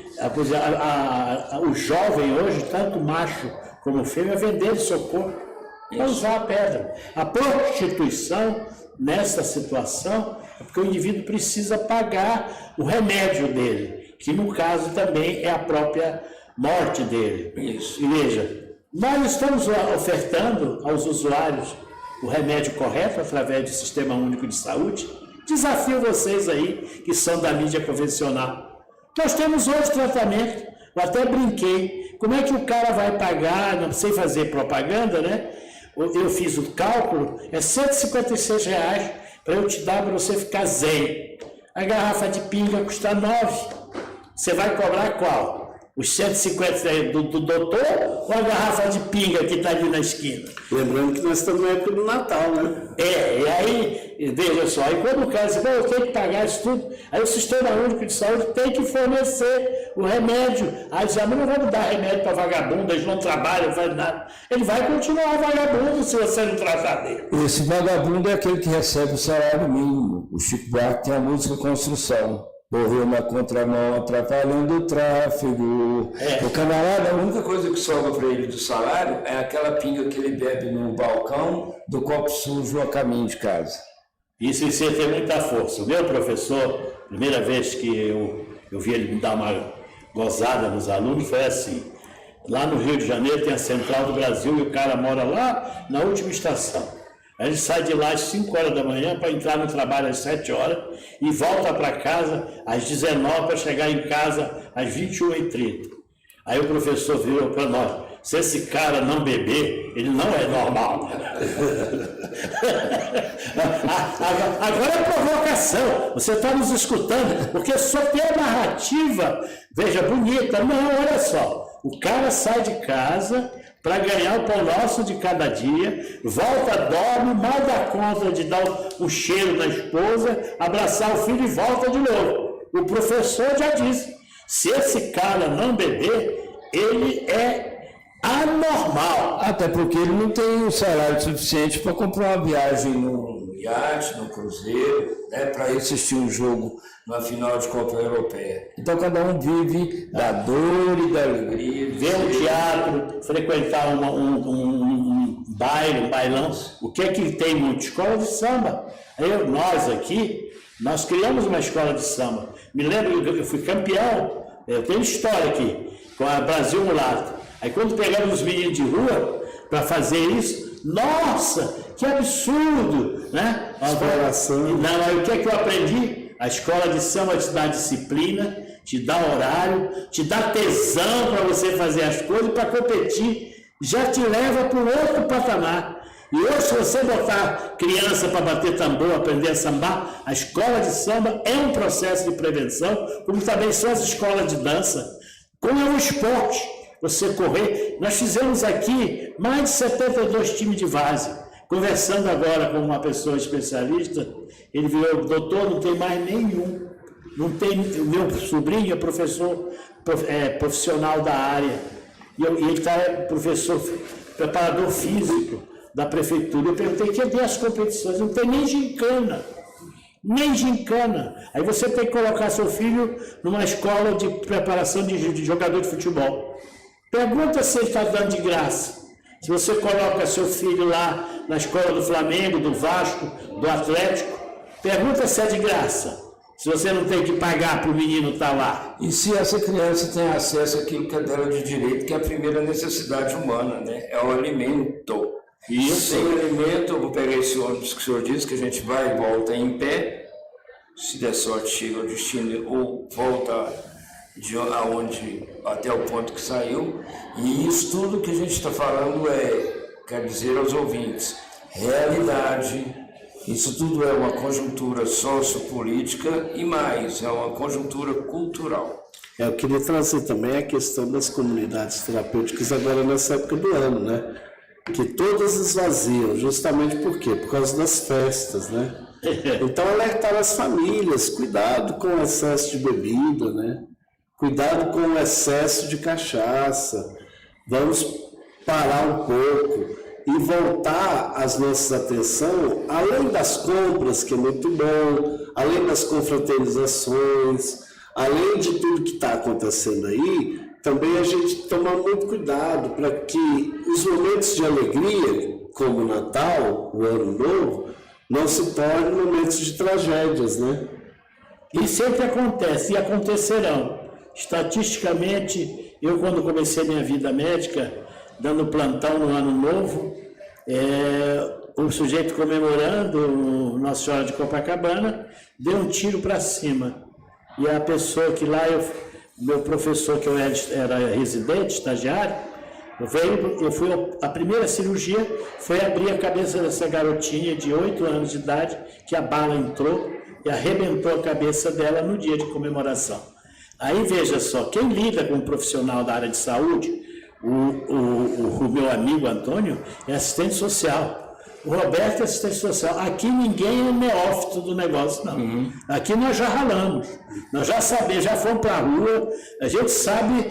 o jovem hoje, tanto macho como fêmea, a vender seu corpo para usar a pedra. A prostituição, nessa situação, é porque o indivíduo precisa pagar o remédio dele, que no caso também é a própria morte dele. Isso. E veja, nós estamos ofertando aos usuários o remédio correto através do Sistema Único de Saúde. Desafio vocês aí, que são da mídia convencional. Nós temos outro tratamento. Eu até brinquei. Como é que o cara vai pagar, não sei fazer propaganda, né? Eu fiz o cálculo, é R$156 para eu te dar para você ficar zen. A garrafa de pinga custa 9. Você vai cobrar qual? Os 150 do doutor ou a garrafa de pinga que está ali na esquina? Lembrando que nós estamos na época do Natal, né? E aí, veja só, aí quando o cara diz, eu tenho que pagar isso tudo, aí o Sistema Único de Saúde tem que fornecer o remédio. Aí diz, mas não vamos dar remédio para vagabundo, eles não trabalham, não fazem nada. Ele vai continuar vagabundo se você não tratar dele. Esse vagabundo é aquele que recebe o salário mínimo. O Chico Buarque tem a música Construção. Morreu na contramão, atrapalhando o tráfego. O camarada, a única coisa que sobra para ele do salário é aquela pinga que ele bebe no balcão do copo sujo a caminho de casa. Isso você tem muita força. O meu professor, primeira vez que eu vi ele me dar uma gozada nos alunos, foi assim. Lá no Rio de Janeiro tem a Central do Brasil e o cara mora lá na última estação. Aí ele sai de lá às 5 horas da manhã para entrar no trabalho às 7 horas e volta para casa às 19 para chegar em casa às 21h30. Aí o professor virou para nós, se esse cara não beber, ele não é normal. Agora é provocação, você está nos escutando, porque só tem a narrativa, veja, bonita. Não, olha só, o cara sai de casa para ganhar o pão nosso de cada dia, volta, dorme, mal dá conta de dar o cheiro na esposa, abraçar o filho e volta de novo. O professor já disse, se esse cara não beber, ele é anormal. Até porque ele não tem um salário suficiente para comprar uma viagem no iate, no cruzeiro, né, para assistir um jogo na final de Copa Europeia. Então cada um vive da dor e da alegria. Ver um teatro, frequentar um baile, um bailão. O que é que tem muito? Escola de samba. Nós aqui, nós criamos uma escola de samba. Me lembro que eu fui campeão, eu tenho história aqui, com a Brasil Mulato. Aí quando pegamos os meninos de rua para fazer isso, nossa, que absurdo, né? Exploração. Não, aí o que é que eu aprendi? A escola de samba te dá disciplina, te dá horário, te dá tesão para você fazer as coisas, para competir, já te leva para um outro patamar. E hoje, se você botar criança para bater tambor, aprender a sambar, a escola de samba é um processo de prevenção, como também são as escolas de dança, como é um esporte, você correr. Nós fizemos aqui mais de 72 times de várzea. Conversando agora com uma pessoa especialista, ele virou, doutor, não tem mais nenhum. Não tem, o meu sobrinho é professor profissional da área. E ele está professor, preparador físico da prefeitura. Eu perguntei, cadê as competições? Não tem nem gincana. nem gincana. Aí você tem que colocar seu filho numa escola de preparação de jogador de futebol. Pergunta se ele está dando de graça. Se você coloca seu filho lá na escola do Flamengo, do Vasco, do Atlético, pergunta se é de graça. Se você não tem que pagar para o menino estar lá. E se essa criança tem acesso àquilo que é dela de direito, que é a primeira necessidade humana, né? É o alimento. E sem alimento, eu vou pegar esse ônibus que o senhor disse, que a gente vai e volta em pé, se der sorte chega ao destino, ou volta até o ponto que saiu. E isso tudo que a gente está falando quer dizer aos ouvintes, realidade. Isso tudo é uma conjuntura sociopolítica e mais, é uma conjuntura cultural. Eu queria trazer também a questão das comunidades terapêuticas agora nessa época do ano, né? Que todas esvaziam, justamente por quê? Por causa das festas, né? Então alertar as famílias, cuidado com o excesso de bebida, né? Cuidado com o excesso de cachaça, vamos parar um pouco e voltar as nossas atenção, além das compras, que é muito bom, além das confraternizações, além de tudo que está acontecendo aí, também a gente tomar muito cuidado para que os momentos de alegria, como o Natal, o Ano Novo, não se tornem momentos de tragédias, né? E sempre acontece, e acontecerão. Estatisticamente, eu quando comecei minha vida médica, dando plantão no Ano Novo, o sujeito comemorando Nossa Senhora de Copacabana, deu um tiro para cima. E a pessoa que lá, meu professor, que eu era residente, estagiário, a primeira cirurgia foi abrir a cabeça dessa garotinha de 8 anos de idade, que a bala entrou e arrebentou a cabeça dela no dia de comemoração. Aí veja só, quem lida com um profissional da área de saúde, o meu amigo Antônio é assistente social. O Roberto é assistente social. Aqui ninguém é neófito do negócio, não. Uhum. Aqui nós já ralamos. Nós já sabemos, já fomos para a rua. A gente sabe,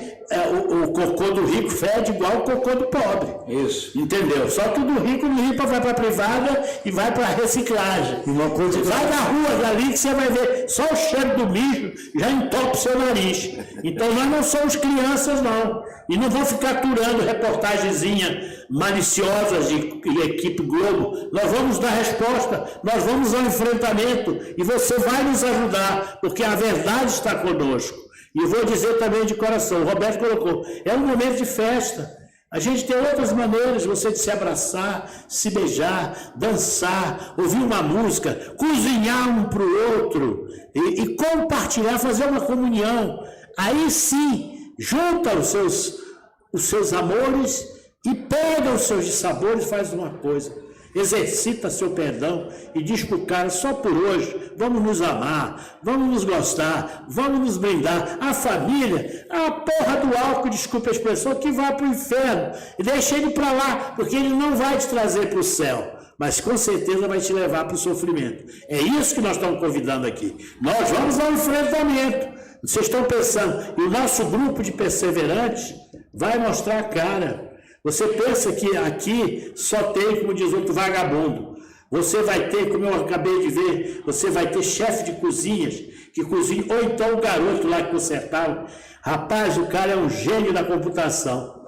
o cocô do rico fede igual o cocô do pobre. Isso. Entendeu? Só que o do rico vai para a privada e vai para a reciclagem. Uma coisa vai na rua dali que você vai ver só o cheiro do mijo já entope o seu nariz. Então nós não somos crianças, não. E não vão ficar aturando reportagenzinha maliciosas de equipe Globo. Nós vamos dar resposta, nós vamos ao enfrentamento e você vai nos ajudar, porque a verdade está conosco. E vou dizer também de coração, o Roberto colocou, é um momento de festa. A gente tem outras maneiras de você de se abraçar, se beijar, dançar, ouvir uma música, cozinhar um para o outro e compartilhar, fazer uma comunhão. Aí sim, junta os seus amores e pega os seus dissabores e faz uma coisa. Exercita seu perdão e diz para o cara, só por hoje, vamos nos amar, vamos nos gostar, vamos nos brindar. A família, a porra do álcool, desculpa a expressão, que vai para o inferno. E deixa ele para lá, porque ele não vai te trazer para o céu, mas com certeza vai te levar para o sofrimento. É isso que nós estamos convidando aqui. Nós vamos ao enfrentamento. Vocês estão pensando, e o nosso grupo de perseverantes vai mostrar a cara. Você pensa que aqui só tem, como diz outro, vagabundo. Você vai ter, como eu acabei de ver, você vai ter chefe de cozinhas, que cozinha, ou então o garoto lá que consertava. Rapaz, o cara é um gênio da computação.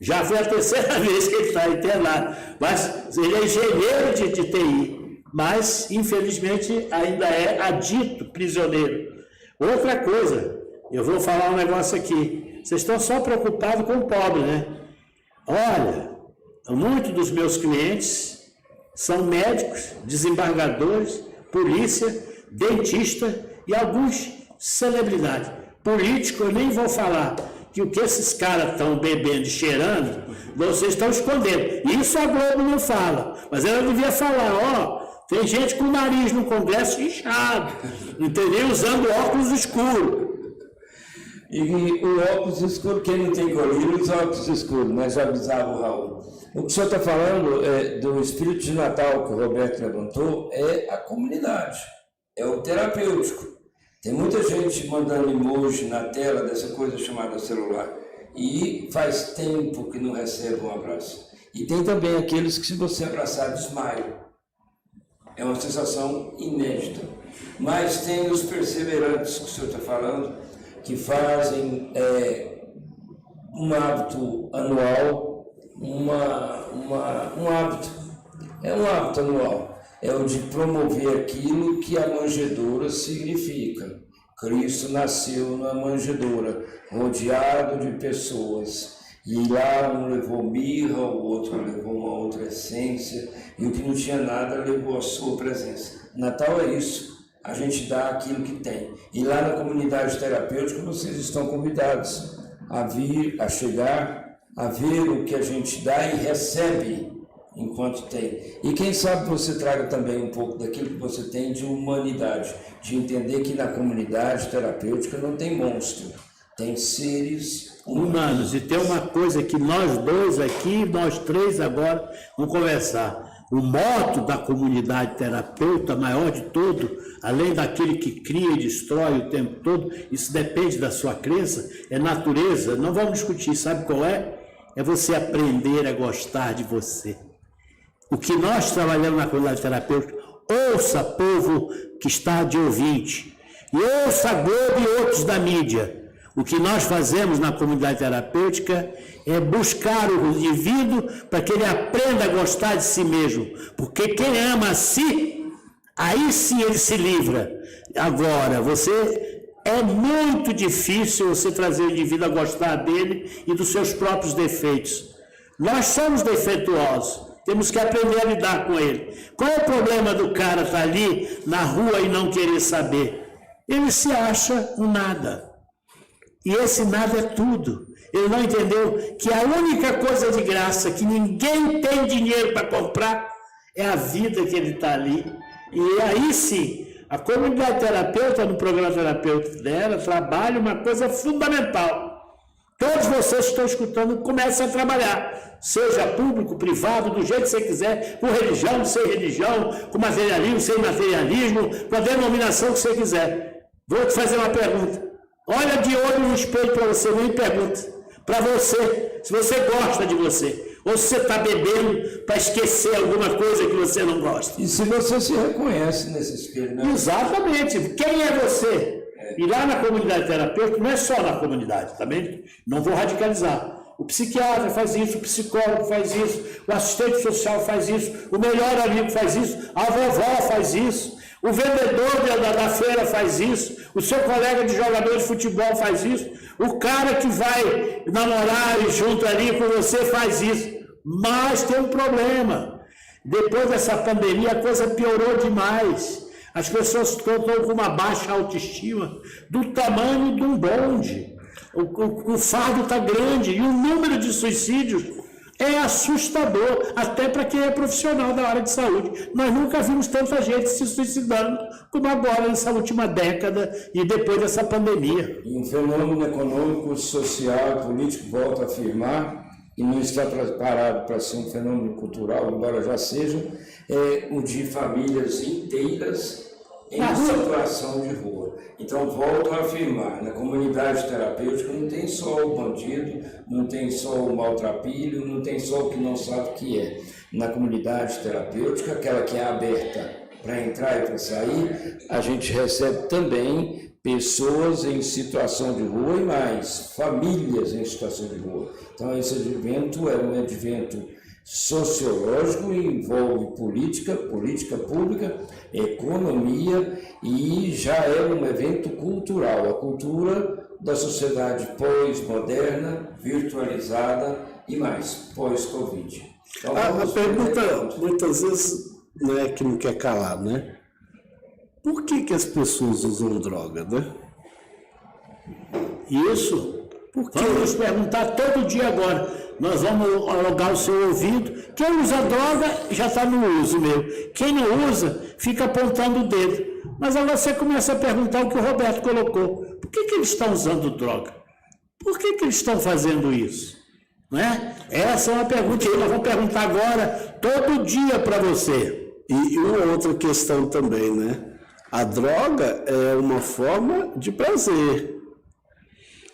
Já foi a terceira vez que ele está internado. Mas ele é engenheiro de TI. Mas, infelizmente, ainda é adito prisioneiro. Outra coisa, eu vou falar um negócio aqui. Vocês estão só preocupados com o pobre, né? Olha, muitos dos meus clientes são médicos, desembargadores, polícia, dentista e alguns celebridades. Político, eu nem vou falar, que o que esses caras estão bebendo e cheirando, vocês estão escondendo. Isso a Globo não fala, mas ela devia falar, ó, tem gente com o nariz no Congresso inchado, entendeu? Usando óculos escuros. E o óculos escuro, quem não tem colírio, usa óculos escuros, mas já avisava o Raul. O que o senhor está falando do espírito de Natal que o Roberto levantou é a comunidade, é o terapêutico. Tem muita gente mandando emoji na tela dessa coisa chamada celular e faz tempo que não recebe um abraço. E tem também aqueles que se você abraçar desmaiam. É uma sensação inédita. Mas tem os perseverantes, que o senhor está falando, que fazem um hábito anual, um hábito, é um hábito anual, é o de promover aquilo que a manjedoura significa. Cristo nasceu na manjedoura, rodeado de pessoas, e lá um levou mirra, o outro levou uma outra essência, e o que não tinha nada levou a sua presença. Natal é isso, a gente dá aquilo que tem. E lá na comunidade terapêutica vocês estão convidados a vir, a chegar, a ver o que a gente dá e recebe enquanto tem. E quem sabe você traga também um pouco daquilo que você tem de humanidade, de entender que na comunidade terapêutica não tem monstro, tem seres humanos. E tem uma coisa que nós dois aqui, nós três agora, vamos conversar. O moto da comunidade terapeuta, maior de todo, além daquele que cria e destrói o tempo todo, isso depende da sua crença, é natureza. Não vamos discutir, sabe qual é? É você aprender a gostar de você. O que nós trabalhamos na comunidade terapêutica, ouça, povo que está de ouvinte, e ouça a Globo e outros da mídia. O que nós fazemos na comunidade terapêutica é buscar o indivíduo para que ele aprenda a gostar de si mesmo. Porque quem ama a si, aí sim ele se livra. Agora, é muito difícil você trazer o indivíduo a gostar dele e dos seus próprios defeitos. Nós somos defeituosos, temos que aprender a lidar com ele. Qual é o problema do cara estar ali na rua e não querer saber? Ele se acha um nada. E esse nada é tudo. Ele não entendeu que a única coisa de graça que ninguém tem dinheiro para comprar é a vida que ele está ali. E aí sim, a comunidade terapeuta, no programa terapêutico dela, trabalha uma coisa fundamental. Todos vocês que estão escutando, comecem a trabalhar. Seja público, privado, do jeito que você quiser, com religião, sem religião, com materialismo, sem materialismo, com a denominação que você quiser. Vou te fazer uma pergunta. Olha de olho no espelho para você, nem pergunta. Para você, se você gosta de você. Ou se você está bebendo para esquecer alguma coisa que você não gosta. E se você se reconhece nesse espelho, né? Exatamente. Quem é você? E lá na comunidade terapêutica, não é só na comunidade, também não vou radicalizar. O psiquiatra faz isso, o psicólogo faz isso, o assistente social faz isso, o melhor amigo faz isso, a vovó faz isso. O vendedor da feira faz isso, o seu colega de jogador de futebol faz isso, o cara que vai namorar e junto ali com você faz isso. Mas tem um problema. Depois dessa pandemia a coisa piorou demais. As pessoas estão com uma baixa autoestima do tamanho de um bonde. O fardo está grande e o número de suicídios é assustador, até para quem é profissional da área de saúde. Nós nunca vimos tanta gente se suicidando como agora, nessa última década e depois dessa pandemia. E um fenômeno econômico, social e político, volto a afirmar, e não está preparado para ser um fenômeno cultural, embora já seja, é o de famílias inteiras em situação de rua. Então, volto a afirmar, na comunidade terapêutica não tem só o bandido, não tem só o maltrapilho, não tem só o que não sabe o que é. Na comunidade terapêutica, aquela que é aberta para entrar e para sair, a gente recebe também pessoas em situação de rua e mais, famílias em situação de rua. Então, esse advento é um advento sociológico e envolve política pública, economia e já é um evento cultural, a cultura da sociedade pós-moderna, virtualizada e mais, pós-Covid. Então, a pergunta muitas vezes não é que não quer calar, né? Por que as pessoas usam droga, né? Isso, porque vamos perguntar todo dia agora. Nós vamos alugar o seu ouvido. Quem usa droga já está no uso mesmo. Quem não usa, fica apontando o dedo. Mas agora você começa a perguntar o que o Roberto colocou. Por que eles estão usando droga? Por que eles estão fazendo isso? Não é? Essa é uma pergunta que nós vamos perguntar agora, todo dia para você. E uma outra questão também, né? A droga é uma forma de prazer.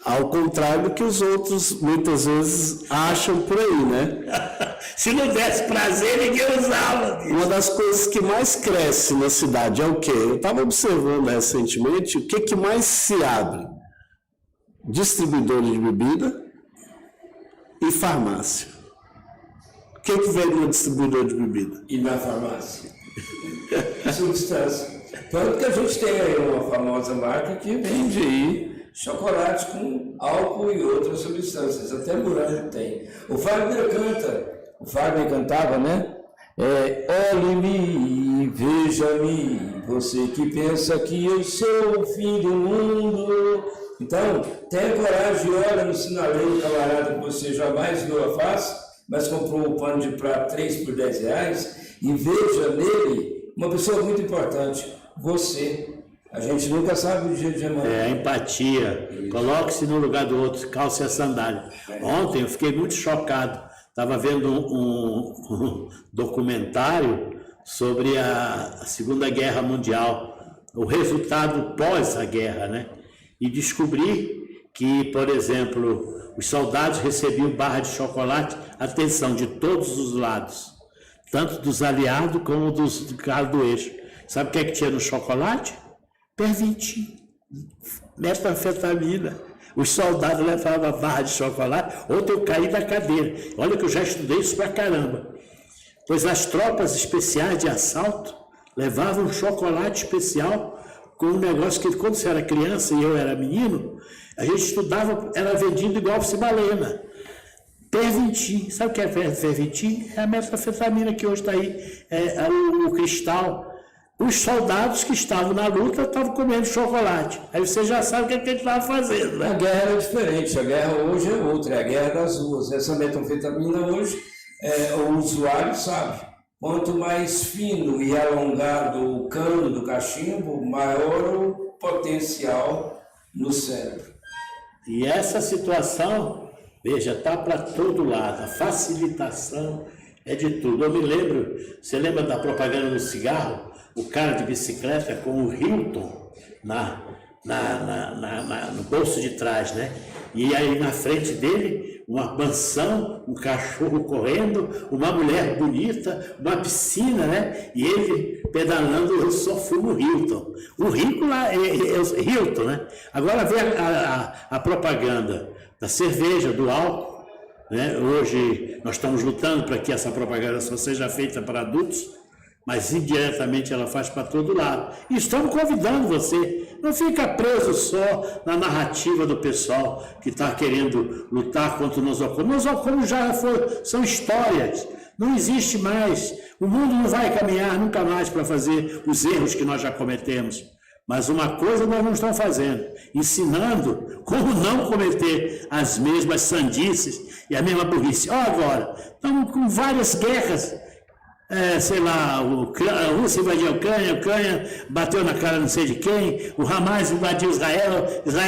Ao contrário do que os outros muitas vezes acham por aí, né? Se não desse prazer, ninguém usava. Uma das coisas que mais cresce na cidade é o quê? Eu estava observando recentemente o que mais se abre: distribuidor de bebida e farmácia. O que vem no distribuidor de bebida? E na farmácia? Substância. Tanto que a gente tem aí uma famosa marca que vende aí chocolate com álcool e outras substâncias. Até morango tem. O Fagner canta. O Fagner cantava, né? Olhe-me, veja-me, você que pensa que eu sou o fim do mundo. Então, tenha coragem e olha no sinaleiro, camarada, que você jamais viu a face, mas comprou um pano de prato 3 por R$10 e veja nele uma pessoa muito importante, você. A gente nunca sabe o dia de amanhã. É, empatia. Coloque-se no lugar do outro, calce a sandália. Ontem eu fiquei muito chocado. Estava vendo um documentário sobre a Segunda Guerra Mundial, o resultado pós a guerra, né? E descobri que, por exemplo, os soldados recebiam barra de chocolate, atenção, de todos os lados, tanto dos aliados como dos caras do eixo. Sabe o que é que tinha no chocolate? Pervitin, metanfetamina. Os soldados levavam a barra de chocolate, ontem eu caí da cadeira. Olha que eu já estudei isso pra caramba. Pois as tropas especiais de assalto levavam um chocolate especial com um negócio que, quando você era criança e eu era menino, a gente estudava, era vendido igual cibalena. Pervitin. Sabe o que é pervitin? É a metanfetamina que hoje está aí, o cristal. Os soldados que estavam na luta estavam comendo chocolate. Aí você já sabe o que ele estava fazendo, né? A guerra era diferente, a guerra hoje é outra, é a guerra das ruas. Essa metanfetamina hoje, o usuário sabe. Quanto mais fino e alongado o cano do cachimbo, maior o potencial no cérebro. E essa situação, veja, está para todo lado. A facilitação é de tudo. Eu me lembro, você lembra da propaganda do cigarro? O cara de bicicleta com o Hilton no bolso de trás, né? E aí na frente dele, uma mansão, um cachorro correndo, uma mulher bonita, uma piscina, né? E ele pedalando, eu só fumo no Hilton. O rico lá é Hilton, né? Agora vem a propaganda da cerveja, do álcool, né? Hoje nós estamos lutando para que essa propaganda só seja feita para adultos, mas indiretamente ela faz para todo lado. E estamos convidando você, não fica preso só na narrativa do pessoal que está querendo lutar contra o nosocomio. Nosocomio já são histórias, não existe mais. O mundo não vai caminhar nunca mais para fazer os erros que nós já cometemos. Mas uma coisa nós não estamos fazendo, ensinando como não cometer as mesmas sandices e a mesma burrice. Olha agora, estamos com várias guerras. Sei lá, a Rússia invadiu a Ucrânia bateu na cara não sei de quem, o Hamas invadiu Israel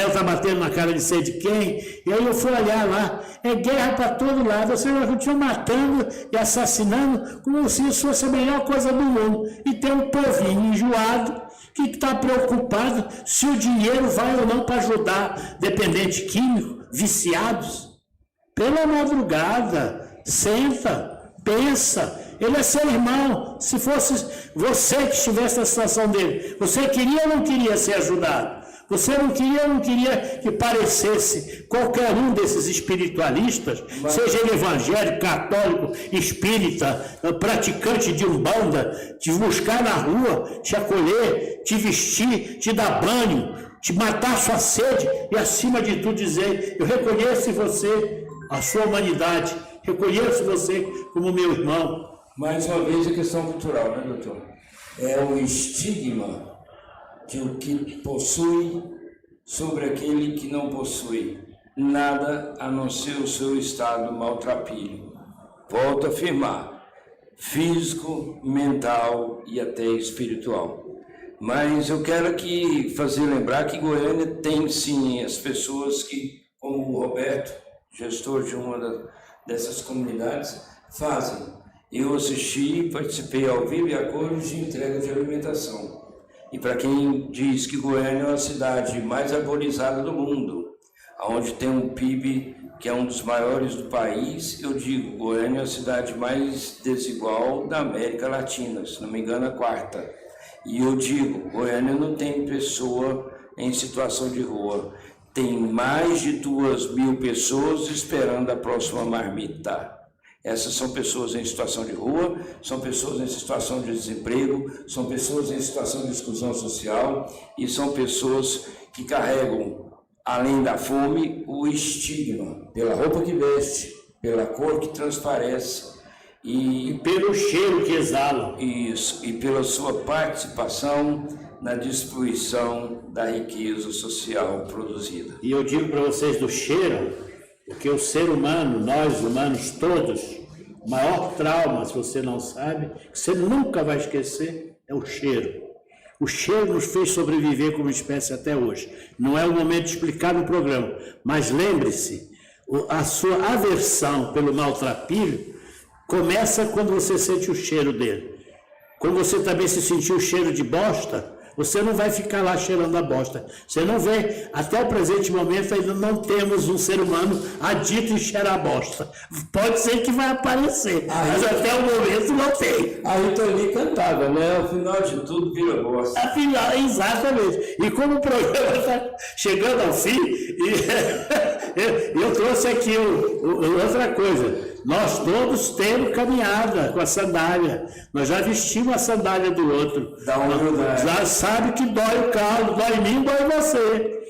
está batendo na cara de sei de quem, e aí eu fui olhar lá, é guerra para todo lado, você vai continuar matando e assassinando como se isso fosse a melhor coisa do mundo, e tem um povinho enjoado que está preocupado se o dinheiro vai ou não para ajudar dependente químico, viciados. Pela madrugada, senta, pensa. Ele é seu irmão. Se fosse você que estivesse na situação dele, você queria ou não queria ser ajudado? Você não queria ou não queria que parecesse qualquer um desses espiritualistas, seja ele evangélico, católico, espírita, praticante de umbanda, te buscar na rua, te acolher, te vestir, te dar banho, te matar a sua sede e, acima de tudo, dizer: eu reconheço em você a sua humanidade, reconheço você como meu irmão. Mais uma vez a questão cultural, né, doutor? É o estigma que o que possui sobre aquele que não possui nada a não ser o seu estado maltrapilho. Volto a afirmar, físico, mental e até espiritual. Mas eu quero aqui fazer lembrar que Goiânia tem sim as pessoas que, como o Roberto, gestor de uma dessas comunidades, fazem. Eu assisti, participei ao vivo e a cores de entrega de alimentação. E para quem diz que Goiânia é uma cidade mais arborizada do mundo, onde tem um PIB que é um dos maiores do país. Eu digo, Goiânia é a cidade mais desigual da América Latina, se não me engano, a quarta. E eu digo, Goiânia não tem pessoa em situação de rua. Tem mais de 2.000 pessoas esperando a próxima marmita. Essas são pessoas em situação de rua, são pessoas em situação de desemprego, são pessoas em situação de exclusão social e são pessoas que carregam, além da fome, o estigma pela roupa que veste, pela cor que transparece E pelo cheiro que exalam. isso, e pela sua participação na destruição da riqueza social produzida. E eu digo para vocês do cheiro, porque o ser humano, nós humanos todos, o maior trauma, se você não sabe, que você nunca vai esquecer, é o cheiro. O cheiro nos fez sobreviver como espécie até hoje. Não é o momento de explicar no programa, mas lembre-se, a sua aversão pelo maltrapilho começa quando você sente o cheiro dele. Quando você também se sentir o cheiro de bosta, você não vai ficar lá cheirando a bosta. Você não vê, até o presente momento ainda não temos um ser humano adito em cheirar a bosta. Pode ser que vai aparecer, mas até o momento não tem. A Rita Lee cantava, né? Ao final de tudo vira bosta. Afinal, exatamente. E como o programa está chegando ao fim, eu trouxe aqui outra coisa. Nós todos temos caminhada com a sandália. Nós já vestimos a sandália do outro. Da humildade. Já sabe que dói o caldo, dói em mim, dói em você.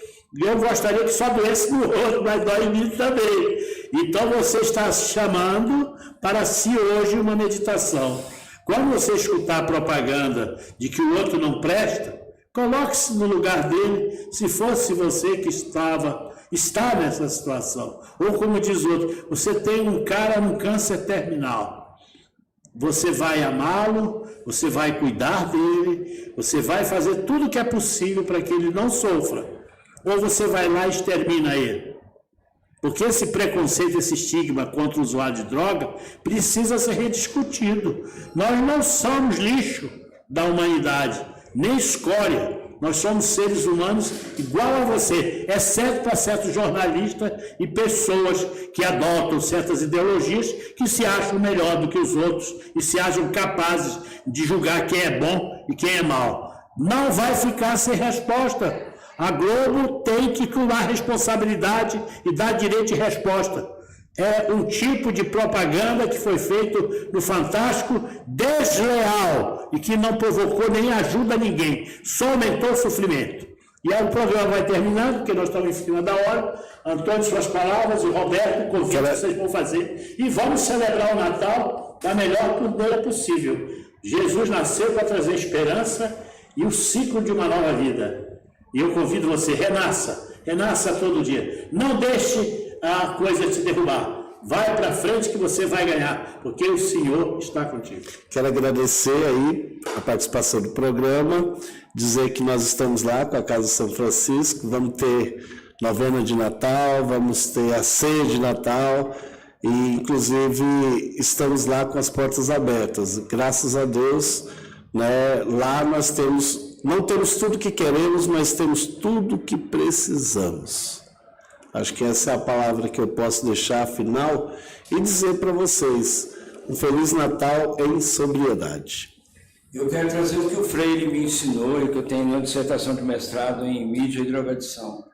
Eu gostaria que só doesse no outro, mas dói em mim também. Então você está chamando para si hoje uma meditação. Quando você escutar a propaganda de que o outro não presta, coloque-se no lugar dele, se fosse você que está nessa situação. Ou como diz o outro, você tem um cara com câncer terminal. Você vai amá-lo, você vai cuidar dele, você vai fazer tudo o que é possível para que ele não sofra. Ou você vai lá e extermina ele. Porque esse preconceito, esse estigma contra o usuário de droga precisa ser rediscutido. Nós não somos lixo da humanidade, nem escória. Nós somos seres humanos igual a você, exceto para certos jornalistas e pessoas que adotam certas ideologias que se acham melhor do que os outros e se acham capazes de julgar quem é bom e quem é mau. Não vai ficar sem resposta. A Globo tem que tomar responsabilidade e dar direito de resposta. É um tipo de propaganda que foi feito no Fantástico desleal e que não provocou nem ajuda a ninguém, só aumentou o sofrimento. E aí o programa vai terminando, porque nós estamos em cima da hora. Antônio, suas palavras, e Roberto, o convite que vocês vão fazer. E vamos celebrar o Natal da melhor maneira possível. Jesus nasceu para trazer esperança e o ciclo de uma nova vida. E eu convido você, renasça todo dia. Não deixe a coisa te derrubar. Vai para frente que você vai ganhar, porque o Senhor está contigo. Quero agradecer aí a participação do programa, dizer que nós estamos lá com a Casa São Francisco, vamos ter novena de Natal, vamos ter a ceia de Natal e inclusive estamos lá com as portas abertas. Graças a Deus, né, lá nós não temos tudo que queremos, mas temos tudo que precisamos. Acho que essa é a palavra que eu posso deixar final e dizer para vocês, um Feliz Natal em sobriedade. Eu quero trazer o que o Freire me ensinou e que eu tenho na dissertação de mestrado em mídia e drogadição.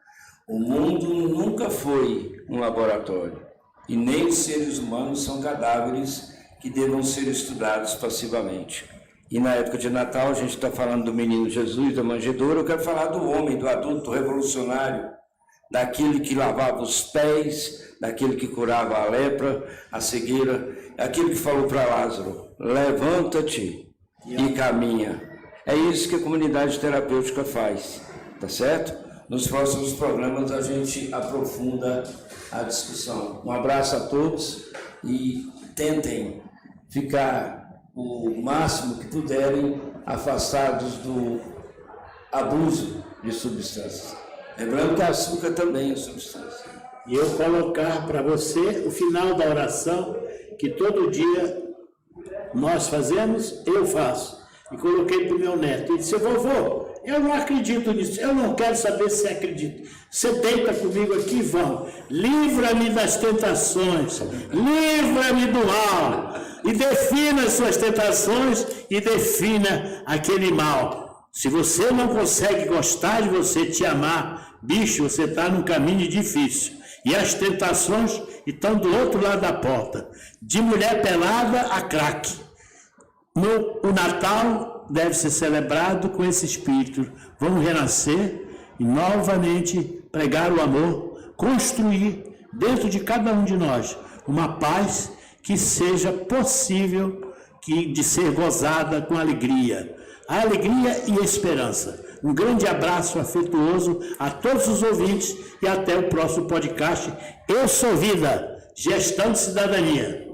O mundo nunca foi um laboratório e nem os seres humanos são cadáveres que devam ser estudados passivamente. E na época de Natal a gente está falando do menino Jesus, da manjedoura, eu quero falar do homem, do adulto revolucionário, daquele que lavava os pés, daquele que curava a lepra, a cegueira, aquele que falou para Lázaro, levanta-te e caminha. É isso que a comunidade terapêutica faz, tá certo? Nos próximos programas a gente aprofunda a discussão. Um abraço a todos e tentem ficar o máximo que puderem afastados do abuso de substâncias. Lembrando que açúcar também é substância. E eu colocar para você o final da oração que todo dia nós fazemos, eu faço. E coloquei para o meu neto. Ele disse, vovô, Eu não acredito nisso, eu não quero saber se acredita. Você deita comigo aqui, vamos. Livra-me das tentações, livra-me do mal. E defina as suas tentações e defina aquele mal. Se você não consegue gostar de você, te amar, bicho, você está num caminho difícil. E as tentações estão do outro lado da porta. De mulher pelada a crack. O Natal deve ser celebrado com esse espírito. Vamos renascer e novamente pregar o amor, construir dentro de cada um de nós uma paz que seja possível de ser gozada com alegria. A alegria e a esperança. Um grande abraço afetuoso a todos os ouvintes e até o próximo podcast. Eu sou Vida, Gestão de Cidadania.